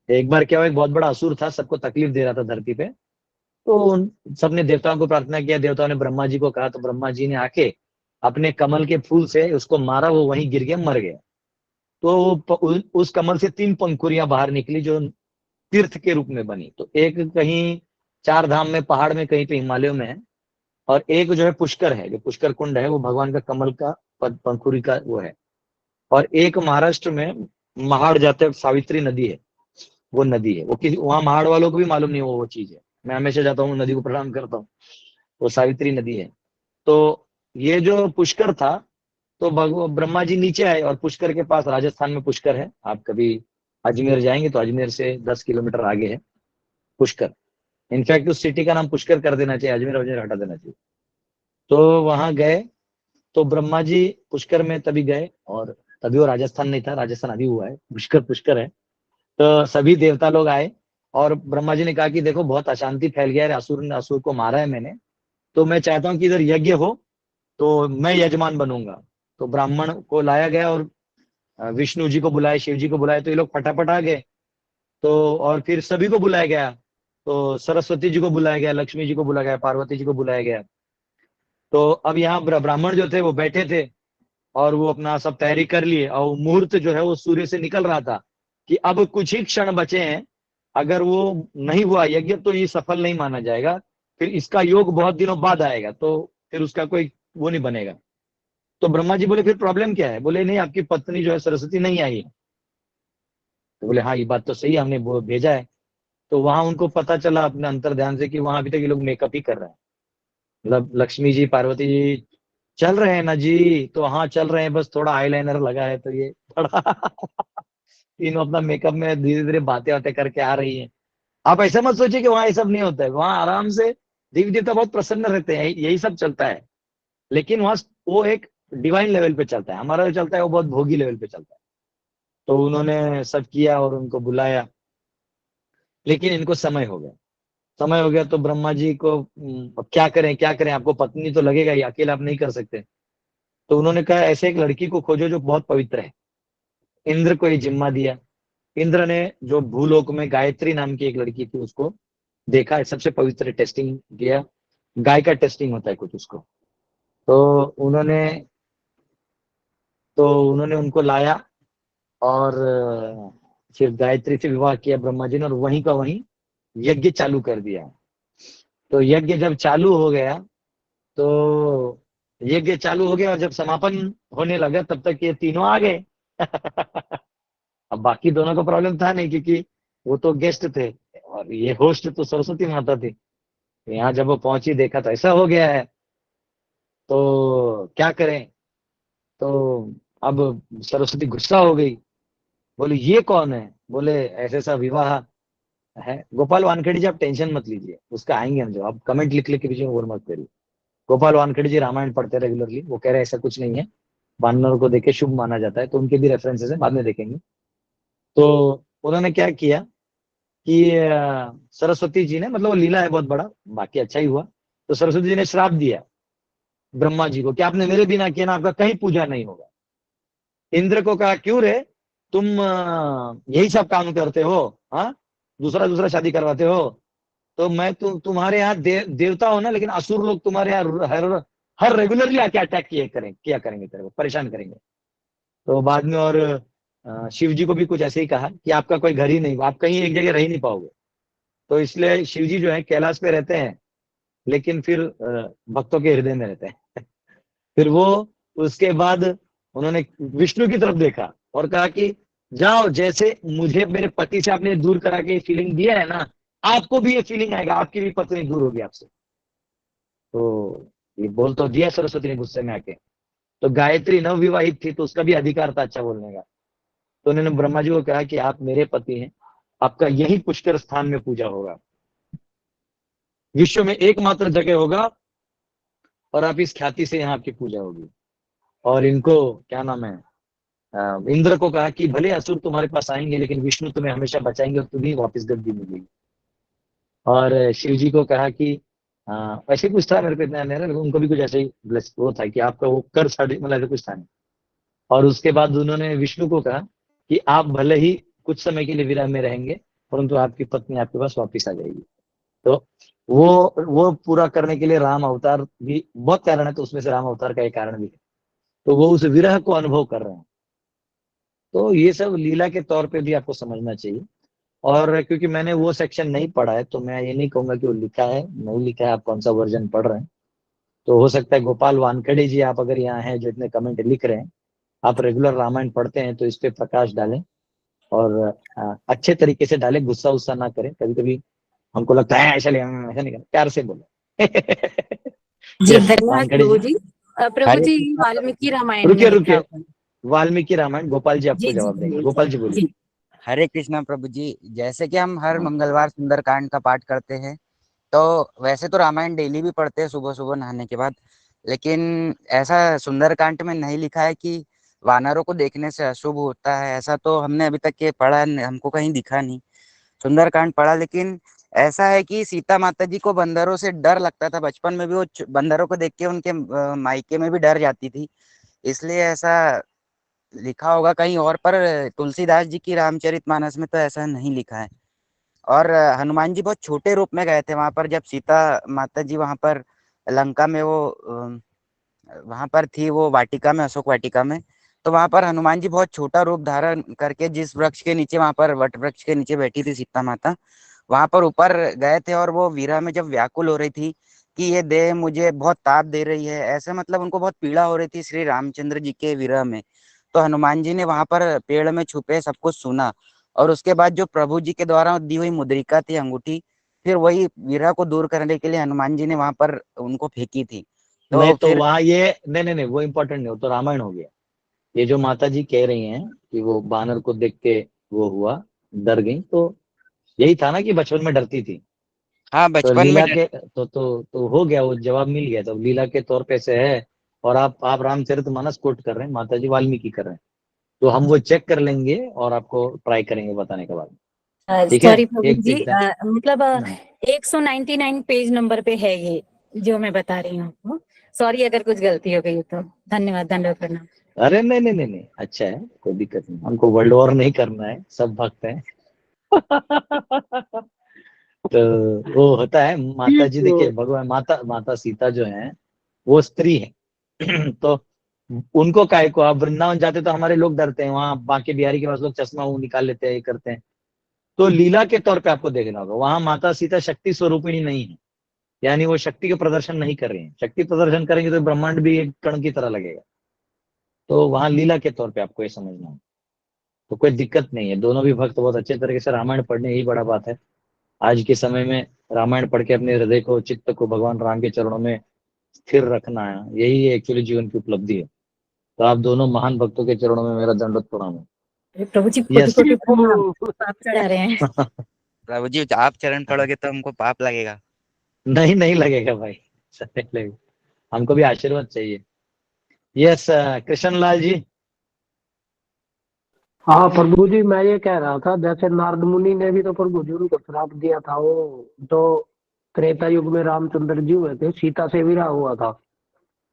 एक बार क्या हुआ, एक बहुत बड़ा असुर था, सबको तकलीफ दे रहा था धरती पे। तो सबने देवताओं को प्रार्थना किया, देवताओं ने ब्रह्मा जी को कहा, तो ब्रह्मा जी ने आके अपने कमल के फूल से उसको मारा, वो वहीं गिर गया, मर गया। तो उस कमल से 3 पंखुड़ियां बाहर निकली, जो तीर्थ के रूप में बनी। तो एक कहीं 4 धाम में, पहाड़ में, कहीं पे हिमालयों में है, और एक जो है पुष्कर है, जो पुष्कर कुंड है, वो भगवान का कमल का पंखुड़ी का वो है। और एक महाराष्ट्र में महाड़ जाते सावित्री नदी है, वो नदी है। वो किसी वहां महाड़ वालों को भी मालूम नहीं वो चीज है। मैं हमेशा जाता हूँ, नदी को प्रणाम करता हूँ। वो सावित्री नदी है। तो ये जो पुष्कर था, तो भगवान ब्रह्मा जी नीचे आए, और पुष्कर के पास, राजस्थान में पुष्कर है, आप कभी अजमेर जाएंगे तो अजमेर से 10 किलोमीटर आगे है पुष्कर। इनफैक्ट उस सिटी का नाम पुष्कर कर देना चाहिए, अजमेर अजमेर हटा देना चाहिए। तो वहां गए, तो ब्रह्मा जी पुष्कर में तभी गए, और तभी वो राजस्थान नहीं था, राजस्थान अभी हुआ है, पुष्कर पुष्कर है। तो सभी देवता लोग आए, और ब्रह्मा जी ने कहा कि देखो बहुत अशांति फैल गया है, असुर को मारा है मैंने, तो मैं चाहता हूँ कि इधर यज्ञ हो, तो मैं यजमान बनूंगा। तो ब्राह्मण को लाया गया, और विष्णु जी को बुलाया, शिव जी को बुलाया, तो ये लोग फटाफट आ गए। तो और फिर सभी को बुलाया गया, तो सरस्वती जी को बुलाया गया, लक्ष्मी जी को बुलाया गया, पार्वती जी को बुलाया गया। तो अब यहाँ ब्राह्मण जो थे वो बैठे थे, और वो अपना सब तैयारी कर लिए, और मुहूर्त जो है वो सूर्य से निकल रहा था कि अब कुछ ही क्षण बचे हैं, अगर वो नहीं हुआ यज्ञ तो ये सफल नहीं माना जाएगा, फिर इसका योग बहुत दिनों बाद आएगा, तो फिर उसका कोई वो नहीं बनेगा। तो ब्रह्मा जी बोले फिर प्रॉब्लम क्या है? बोले नहीं, आपकी पत्नी जो है सरस्वती नहीं आई है। तो बोले हाँ, ये बात तो सही है, हमने वो भेजा है। तो वहां उनको पता चला अपने अंतर ध्यान से कि वहां अभी तक ये लोग मेकअप ही कर रहे हैं। मतलब लक्ष्मी जी, पार्वती जी चल रहे हैं ना जी, तो हाँ चल रहे हैं, बस थोड़ा आईलाइनर लगा है, तो ये थोड़ा तीनों अपना मेकअप में धीरे धीरे बातें बातें करके आ रही है। आप ऐसा मत सोचिए कि वहां ये सब नहीं होता है, वहां आराम से देवी देवता बहुत प्रसन्न रहते हैं, यही सब चलता है। लेकिन वहां वो एक डिवाइन लेवल पे चलता है, हमारा जो चलता है वो बहुत भोगी लेवल पे चलता है। तो उन्होंने सब किया और उनको बुलाया, लेकिन इनको समय हो गया। समय हो गया तो ब्रह्मा जी को अब क्या करें क्या करें, आपको पत्नी तो लगेगा ही, अकेला आप नहीं कर सकते। तो उन्होंने कहा ऐसे एक लड़की को खोजो जो बहुत पवित्र है। इंद्र को ये जिम्मा दिया। इंद्र ने जो भूलोक में गायत्री नाम की एक लड़की थी उसको देखा, सबसे पवित्र टेस्टिंग किया, गाय का टेस्टिंग होता है कुछ उसको, तो उन्होंने उनको लाया और फिर गायत्री से विवाह किया ब्रह्मा जी ने, और वहीं का वहीं यज्ञ चालू कर दिया। तो यज्ञ जब चालू हो गया तो यज्ञ चालू हो गया और जब समापन होने लगा तब तक ये तीनों आ गए। अब बाकी दोनों को प्रॉब्लम था नहीं, क्योंकि वो तो गेस्ट थे और ये होस्ट तो सरस्वती माता थी। यहाँ जब वो पहुंची देखा तो ऐसा हो गया है, तो क्या करें। तो अब सरस्वती गुस्सा हो गई, बोले ये कौन है, बोले ऐसे ऐसा विवाह है। गोपाल वानखेड़े जी आप टेंशन मत लीजिए, उसका आएंगे हम जवाब, कमेंट लिख लिख के पीछे और मत करिए। गोपाल वानखेड़े जी रामायण पढ़ते रेगुलरली, वो कह रहे ऐसा कुछ नहीं है, वानर को देखे शुभ माना जाता है, तो उनके भी रेफरेंसेस है, बाद में देखेंगे। तो उन्होंने क्या किया कि सरस्वती जी ने, मतलब वो लीला है बहुत बड़ा, बाकी अच्छा ही हुआ, तो सरस्वती जी ने श्राप दिया ब्रह्मा जी को कि आपने मेरे बिना किया ना आपका कहीं पूजा नहीं होगा। इंद्र को कहा क्यों रे, तुम यही सब काम करते हो, हाँ, दूसरा दूसरा शादी करवाते हो, तो मैं तुम्हारे यहाँ देवता हो ना, लेकिन असुर लोग तुम्हारे यहाँ हर रेगुलरली आके अटैक किया करेंगे, तेरे को परेशान करेंगे। तो बाद में और शिव जी को भी कुछ ऐसे ही कहा कि आपका कोई घर ही नहीं, आप कहीं एक जगह रह नहीं पाओगे। तो इसलिए शिव जी जो है कैलाश पे रहते हैं, लेकिन फिर भक्तों के हृदय में रहते हैं। फिर वो उसके बाद उन्होंने विष्णु की तरफ देखा और कहा कि जाओ, जैसे मुझे मेरे पति से आपने दूर करा के फीलिंग दिया है ना, आपको भी ये फीलिंग आएगा, आपकी भी पत्नी दूर होगी आपसे। तो ये बोल तो दिया सरस्वती ने गुस्से में आके। तो गायत्री नवविवाहित थी तो उसका भी अधिकार था अच्छा बोलने का, तो उन्होंने ब्रह्मा जी को कहा कि आप मेरे पति हैं, आपका यही पुष्कर स्थान में पूजा होगा, विश्व में एकमात्र जगह होगा, और आप इस ख्याति से यहाँ आपकी पूजा होगी। और इनको क्या नाम है, इंद्र को कहा कि भले असुर तुम्हारे पास आएंगे लेकिन विष्णु तुम्हें हमेशा बचाएंगे और तुम्हें वापस गद्दी मिलेगी। और शिव जी को कहा कि ऐसे कुछ था, मेरे को इतना नहीं, लेकिन उनको भी कुछ ऐसे ही वो था कि आपका वो कर साढ़े, मतलब ऐसा कुछ था नहीं। और उसके बाद उन्होंने विष्णु को कहा कि आप भले ही कुछ समय के लिए विरह में रहेंगे, परंतु आपकी पत्नी आपके पास वापिस आ जाएगी। तो वो पूरा करने के लिए राम अवतार भी बहुत कारण है, तो उसमें से राम अवतार का एक कारण भी है। तो वो उस विरह को अनुभव कर रहे हैं। तो ये सब लीला के तौर पे भी आपको समझना चाहिए। और क्योंकि मैंने वो सेक्शन नहीं पढ़ा है तो मैं ये नहीं कहूंगा कि वो लिखा है नहीं लिखा है, आप कौन सा वर्जन पढ़ रहे हैं। तो हो सकता है गोपाल वानखेड़े जी आप अगर यहाँ हैं जो इतने कमेंट लिख रहे हैं, आप रेगुलर रामायण पढ़ते हैं, तो इस पे प्रकाश डालें और अच्छे तरीके से डालें, गुस्सा उस्सा ना करें। कभी कभी हमको लगता है ऐसा नहीं करना, प्यार से बोलो। जी यस धन्यवाद वानखेड़े प्रभु जी। जी। प्रभु हरे जी कृष्णा प्रभु। वाल्मीकि रामायण में रुकिए लिखा रुकिए, हुआ है। वाल्मीकि रामायण, गोपाल जी आपको जी जी जवाब देंगे, बोलिए गोपाल जी सर बोलिए। जी। हरे कृष्णा प्रभु जी। जैसे कि हम हर हाँ। मंगलवार सुंदरकांड का पाठ करते हैं, तो वैसे तो रामायण डेली भी पढ़ते हैं सुबह सुबह नहाने के बाद, लेकिन ऐसा सुंदरकांड में नहीं लिखा है कि वानरों को देखने से अशुभ होता है। ऐसा तो हमने अभी तक के पढ़ा, हमको कहीं दिखा नहीं। सुंदरकांड पढ़ा, लेकिन ऐसा है कि सीता माता जी को बंदरों से डर लगता था बचपन में भी, वो बंदरों को देख के उनके मायके में भी डर जाती थी, इसलिए ऐसा लिखा होगा कहीं और पर। तुलसीदास जी की रामचरितमानस में तो ऐसा नहीं लिखा है। और हनुमान जी बहुत छोटे रूप में गए थे वहां पर, जब सीता माता जी वहां पर लंका में वो वहां पर थी, वो वाटिका में, अशोक वाटिका में, तो वहां पर हनुमान जी बहुत छोटा रूप धारण करके जिस वृक्ष के नीचे, वहां पर वट वृक्ष के नीचे बैठी थी सीता माता, वहां पर ऊपर गए थे। और वो विरह में जब व्याकुल हो रही थी कि ये देह मुझे बहुत ताप दे रही है, ऐसे मतलब उनको बहुत पीड़ा हो रही थी श्री रामचंद्र जी के विरह में, तो हनुमान जी ने वहां पर पेड़ में छुपे सब कुछ सुना। और उसके बाद जो प्रभु जी के द्वारा दी हुई मुद्रिका थी, अंगूठी, फिर वही विरह को दूर करने के लिए हनुमान जी ने वहां पर उनको फेंकी थी। नहीं तो तो फिर वहां ये नहीं, वो इम्पोर्टेंट नहीं, वो तो रामायण हो गया। ये जो माता जी कह रही हैं कि वो बानर को देख के वो हुआ, डर गई, तो यही था ना कि बचपन में डरती थी। हाँ, तो बचपन में लीला के तो हो गया, वो जवाब मिल गया, तो लीला के तौर पे से है। और आप रामचरितमानस कोट कर रहे हैं, माता जी वाल्मीकि कर रहे हैं, तो हम वो चेक कर लेंगे और आपको ट्राई करेंगे बताने के बाद। ठीक है, सॉरी प्रभु जी, एक मतलब हाँ। 199 पेज नंबर पे है ये जो मैं बता रही हूँ आपको। सॉरी अगर कुछ गलती हो गई हो तो। धन्यवाद, दंडवत प्रणाम। अरे नहीं नहीं नहीं नहीं, अच्छा है, कोई दिक्कत नहीं, हमको वर्ल्ड वॉर नहीं करना है, सब भक्त हैं। तो वो होता है, माता जी देखिए, तो भगवान माता माता सीता जो है वो स्त्री है। तो उनको काय को, आप वृंदावन जाते तो हमारे लोग डरते हैं, वहां बांके बिहारी के पास लोग चश्मा वो निकाल लेते हैं, ये करते हैं। तो लीला के तौर पे आपको देखना होगा, वहां माता सीता शक्ति स्वरूपिणी नहीं है, यानी वो शक्ति के प्रदर्शन नहीं कर रही है। शक्ति प्रदर्शन करेंगे तो ब्रह्मांड भी एक कण की तरह लगेगा। तो वहां लीला के तौर पे आपको ये समझना है, तो कोई दिक्कत नहीं है, दोनों भी भक्त बहुत अच्छे तरीके से रामायण पढ़ने, यही बड़ा बात है। आज के समय में रामायण पढ़ के अपने हृदय को, चित्त को भगवान राम के चरणों में स्थिर रखना है, यही एक्चुअली जीवन की उपलब्धि है। तो आप दोनों महान भक्तों के चरणों में मेरा दंडवत प्रणाम है। अरे प्रभु जी, कोटि यस। कोटि प्रणाम, आप चढ़ा रहे हैं। प्रभु जी आप चरण पढ़ोगे तो हमको पाप लगेगा। नहीं नहीं लगेगा भाई, सब नहीं लगेगा, हमको भी आशीर्वाद चाहिए। यस, कृष्ण लाल जी। हाँ प्रभु जी, मैं ये कह रहा था, जैसे नारद मुनि ने भी तो प्रभु जी को श्राप दिया था, वो जो त्रेता युग में रामचंद्र जी हुए थे, सीता से विवाह हुआ था,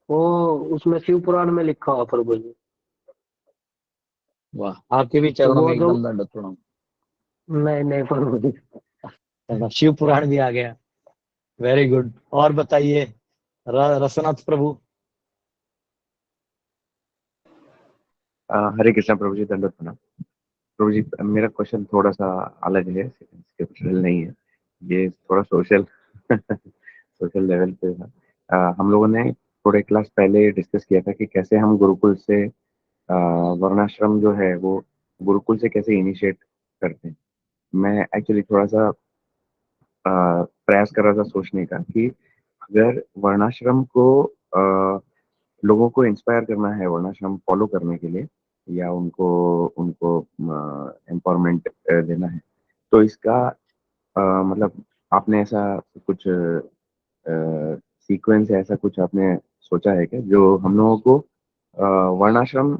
वो उसमें शिव पुराण में लिखा हुआ प्रभु जी। वाह, आपके भी तो चरणों में वो जो, एकदम दंडवत प्रणाम। नहीं नहीं प्रभु जी। शिव पुराण भी आ गया, वेरी गुड। और बताइए रसनाथ प्रभु। हरे कृष्णा प्रभु जी, दंडवत प्रणाम। प्रभु जी मेरा क्वेश्चन थोड़ा सा अलग है, स्क्रिप्चरल नहीं है, ये थोड़ा सोशल सोशल लेवल पे है। हम लोगों ने थोड़े क्लास पहले डिस्कस किया था कि कैसे हम गुरुकुल से वर्णाश्रम जो है वो गुरुकुल से कैसे इनिशिएट करते हैं। मैं एक्चुअली थोड़ा सा प्रयास कर रहा था सोचने का कि अगर वर्णाश्रम को लोगों को इंस्पायर करना है वर्णाश्रम फॉलो करने के लिए, या उनको उनको एम्पावरमेंट देना है, तो इसका मतलब आपने ऐसा कुछ सीक्वेंस है, ऐसा कुछ आपने सोचा है क्या जो हम लोगों को वर्णाश्रम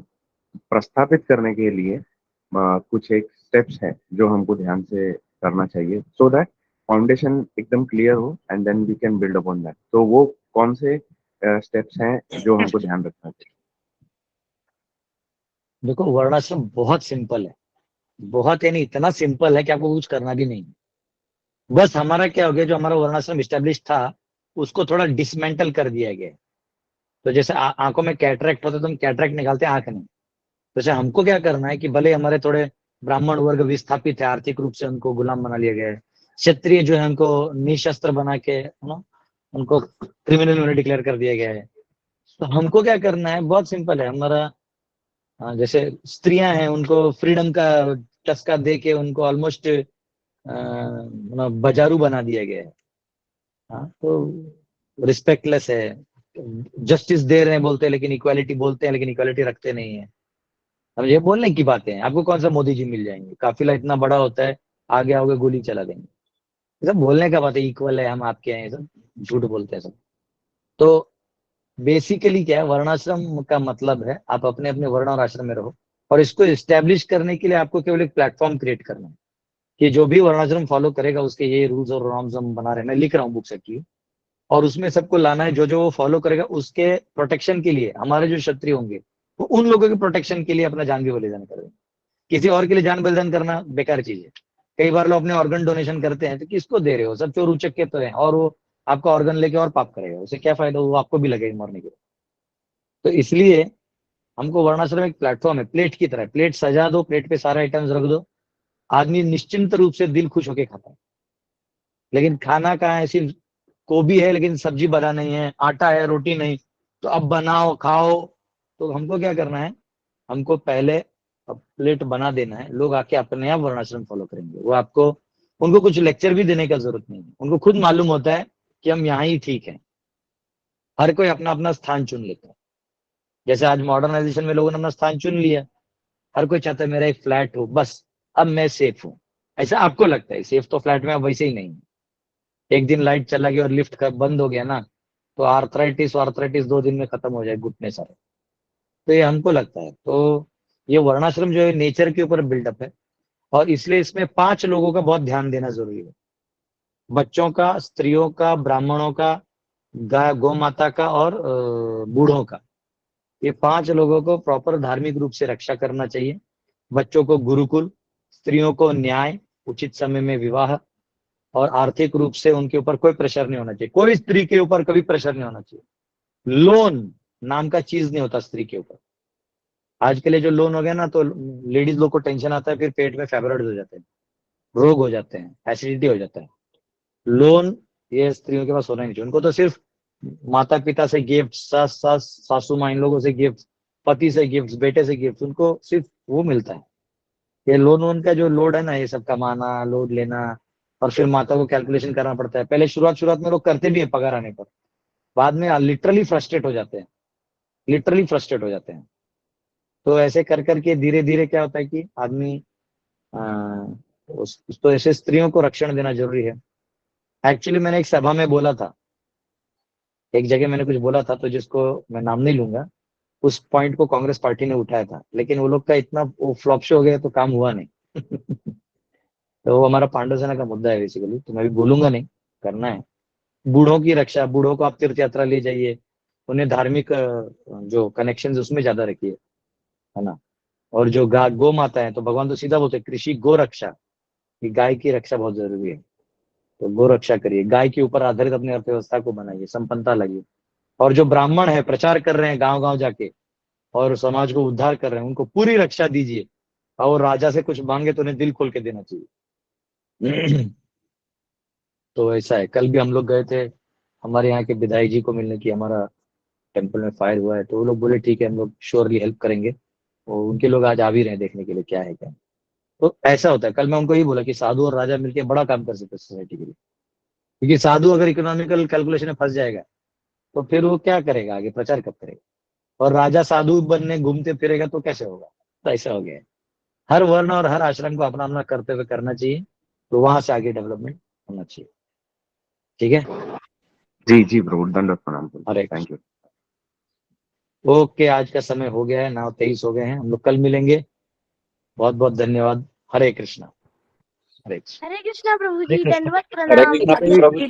प्रस्थापित करने के लिए कुछ एक स्टेप्स हैं जो हमको ध्यान से करना चाहिए, सो दैट फाउंडेशन एकदम क्लियर हो and then we can build upon that. तो वो कौन से स्टेप्स हैं जो हमको ध्यान रखना चाहिए? देखो, वर्णाश्रम बहुत सिंपल है, बहुत, यानी इतना सिंपल है कि आपको कुछ करना भी नहीं है। बस हमारा क्या हो गया, जो हमारा वर्णाश्रम स्टैब्लिश था उसको थोड़ा डिसमेंटल कर दिया गया है। तो जैसे आंखों में कैटरेक्ट होता है तो हम कैटरेक्ट निकालते हैं, आंख नहीं। जैसे हमको क्या करना है कि भले हमारे थोड़े ब्राह्मण वर्ग विस्थापित है, आर्थिक रूप से उनको गुलाम बना लिया गया है, क्षत्रिय जो है उनको निशस्त्र बना के उनको क्रिमिनल उन्हें डिक्लेयर कर दिया गया है। तो हमको क्या करना है, बहुत सिंपल है हमारा। जैसे स्त्रियां हैं उनको फ्रीडम का चस्का दे के उनको ऑलमोस्ट बाजारू बना दिया गया है। हाँ, तो रिस्पेक्टलेस है, जस्टिस दे रहे हैं बोलते हैं, लेकिन इक्वालिटी बोलते हैं लेकिन इक्वालिटी रखते नहीं है। अब ये बोलने की बातें हैं, आपको कौन सा मोदी जी मिल जाएंगे, काफिला इतना बड़ा होता है, आगे आओगे गोली चला देंगे। ये सब बोलने का बात है, इक्वल है, हम आपके हैं, ये सब झूठ बोलते हैं सब। तो बेसिकली क्या है, वर्णाश्रम का मतलब है आप अपने अपने वर्ण और आश्रम में रहो, और इसको एस्टेब्लिश करने के लिए आपको केवल एक प्लेटफॉर्म क्रिएट करना है कि जो भी वर्णाश्रम फॉलो करेगा उसके ये रूल्स और नॉर्म्स हम बना रहे हैं, मैं लिख रहा हूँ बुक एक्चुअली, और उसमें सबको लाना है। जो जो वो फॉलो करेगा उसके प्रोटेक्शन के लिए हमारे जो क्षत्रिय होंगे वो उन लोगों के प्रोटेक्शन के लिए अपना जान भी बलिदान करेंगे। किसी और के लिए जान बलिदान करना बेकार चीज है। कई बार लोग अपने ऑर्गन डोनेशन करते हैं, तो किसको दे रहे हो, सब चोर उचक्के तो है, और वो आपका ऑर्गन लेके और पाप करेगा, उसे क्या फायदा, वो आपको भी लगेगा मरने के लिए। तो इसलिए हमको वर्णाश्रम एक प्लेटफॉर्म है, प्लेट की तरह, प्लेट सजा दो, प्लेट पे सारे आइटम्स रख दो, आदमी निश्चिंत रूप से दिल खुश होके खाता है। लेकिन खाना कहाँ है, सिर्फ गोभी है लेकिन सब्जी बना नहीं है, आटा है रोटी नहीं, तो अब बनाओ खाओ। तो हमको क्या करना है, हमको पहले प्लेट बना देना है, लोग आके अपने आप वर्णाश्रम फॉलो करेंगे। वो आपको, उनको कुछ लेक्चर भी देने का जरूरत नहीं है, उनको खुद मालूम होता है कि हम यहाँ ही ठीक है। हर कोई अपना अपना स्थान चुन लेता है। जैसे आज मॉडर्नाइजेशन में लोगों ने अपना स्थान चुन लिया, हर कोई चाहता है मेरा एक फ्लैट हो, बस अब मैं सेफ हूँ। ऐसा आपको लगता है, सेफ तो फ्लैट में अब वैसे ही नहीं है। एक दिन लाइट चला गया और लिफ्ट का बंद हो गया ना, तो आर्थराइटिस 2 दिन में खत्म हो जाए, घुटने सारे। तो ये हमको लगता है। तो ये वर्णाश्रम जो है नेचर के ऊपर बिल्डअप है, और इसलिए इसमें 5 लोगों का बहुत ध्यान देना जरूरी है, बच्चों का, स्त्रियों का, ब्राह्मणों का, गाय गौ माता का, और बूढ़ों का। ये 5 लोगों को प्रॉपर धार्मिक रूप से रक्षा करना चाहिए। बच्चों को गुरुकुल, स्त्रियों को न्याय, उचित समय में विवाह, और आर्थिक रूप से उनके ऊपर कोई प्रेशर नहीं होना चाहिए। कोई स्त्री के ऊपर कभी प्रेशर नहीं होना चाहिए। लोन नाम का चीज नहीं होता स्त्री के ऊपर। आज के लिए जो लोन हो गया ना, तो लेडीज लोग को टेंशन आता है, फिर पेट में फाइब्रॉइड हो जाते हैं, रोग हो जाते हैं, एसिडिटी हो जाता है। लोन ये स्त्रियों के पास होना नहीं चाहिए। उनको तो सिर्फ माता पिता से गिफ्ट, सासू माँ इन लोगों से गिफ्ट, पति से गिफ्ट, बेटे से गिफ्ट, उनको सिर्फ वो मिलता है। ये लोन वोन का जो लोड है ना, ये सब कमाना, लोड लेना, और फिर माता को कैलकुलेशन करना पड़ता है। पहले शुरुआत में लोग करते भी है पगार आने पर, बाद में लिटरली फ्रस्ट्रेट हो जाते हैं, लिटरली फ्रस्ट्रेट हो जाते हैं। तो ऐसे कर करके धीरे धीरे क्या होता है कि आदमी तो ऐसे स्त्रियों को रक्षण देना जरूरी है। एक्चुअली मैंने एक सभा में बोला था, एक जगह मैंने कुछ बोला था, तो जिसको मैं नाम नहीं लूंगा, उस पॉइंट को कांग्रेस पार्टी ने उठाया था, लेकिन वो लोग का इतना वो फ्लॉप शो हो गया तो काम हुआ नहीं। तो वो हमारा पांडव सेना का मुद्दा है बेसिकली, तो मैं भी बोलूंगा नहीं, करना है। बूढ़ों की रक्षा, बूढ़ों को आप तीर्थ यात्रा ले जाइए, उन्हें धार्मिक जो कनेक्शन उसमें ज्यादा रखिए, है ना। और जो गौ माता है, तो भगवान तो सीधा बोलते हैं कृषि गो रक्षा, कि गाय की रक्षा बहुत जरूरी है। तो गो रक्षा करिए, गाय के ऊपर आधारित अपनी अर्थव्यवस्था को बनाइए, संपन्नता लाइए। और जो ब्राह्मण है, प्रचार कर रहे हैं गांव गांव जाके और समाज को उद्धार कर रहे हैं, उनको पूरी रक्षा दीजिए। और राजा से कुछ मांगे तो उन्हें दिल खोल के देना चाहिए। तो ऐसा है। कल भी हम लोग गए थे हमारे यहाँ के विधायक जी को मिलने की, हमारा टेम्पल में फायर हुआ है, तो वो लोग बोले ठीक है हम लोग श्योरली हेल्प करेंगे। और उनके लोग आज आ भी रहे हैं देखने के लिए क्या है क्या। तो ऐसा होता है। कल मैं उनको यही बोला कि साधु और राजा मिलकर बड़ा काम कर सकते हैं सोसाइटी के लिए, क्योंकि साधु अगर इकोनॉमिकल कैलकुलेशन में फंस जाएगा तो फिर वो क्या करेगा, आगे प्रचार कब करेगा। और राजा साधु बनने घूमते फिरेगा तो कैसे होगा। तो ऐसा हो गया है। हर वर्ण और हर आश्रम को अपना अपना करते हुए करना चाहिए, तो वहां से आगे डेवलपमेंट होना चाहिए। ठीक है। जी जी ब्रो, दंड प्रणाम। अरे थैंक यू। ओके, आज का समय हो गया है, 9:23 हो गए हैं। हम लोग कल मिलेंगे। बहुत बहुत धन्यवाद। हरे कृष्णा। हरे कृष्णा। हरे कृष्णा प्रभु हरे जी, कृष्ण। दंडवत हरे प्रणाम। कृष्ण प्रभु जी।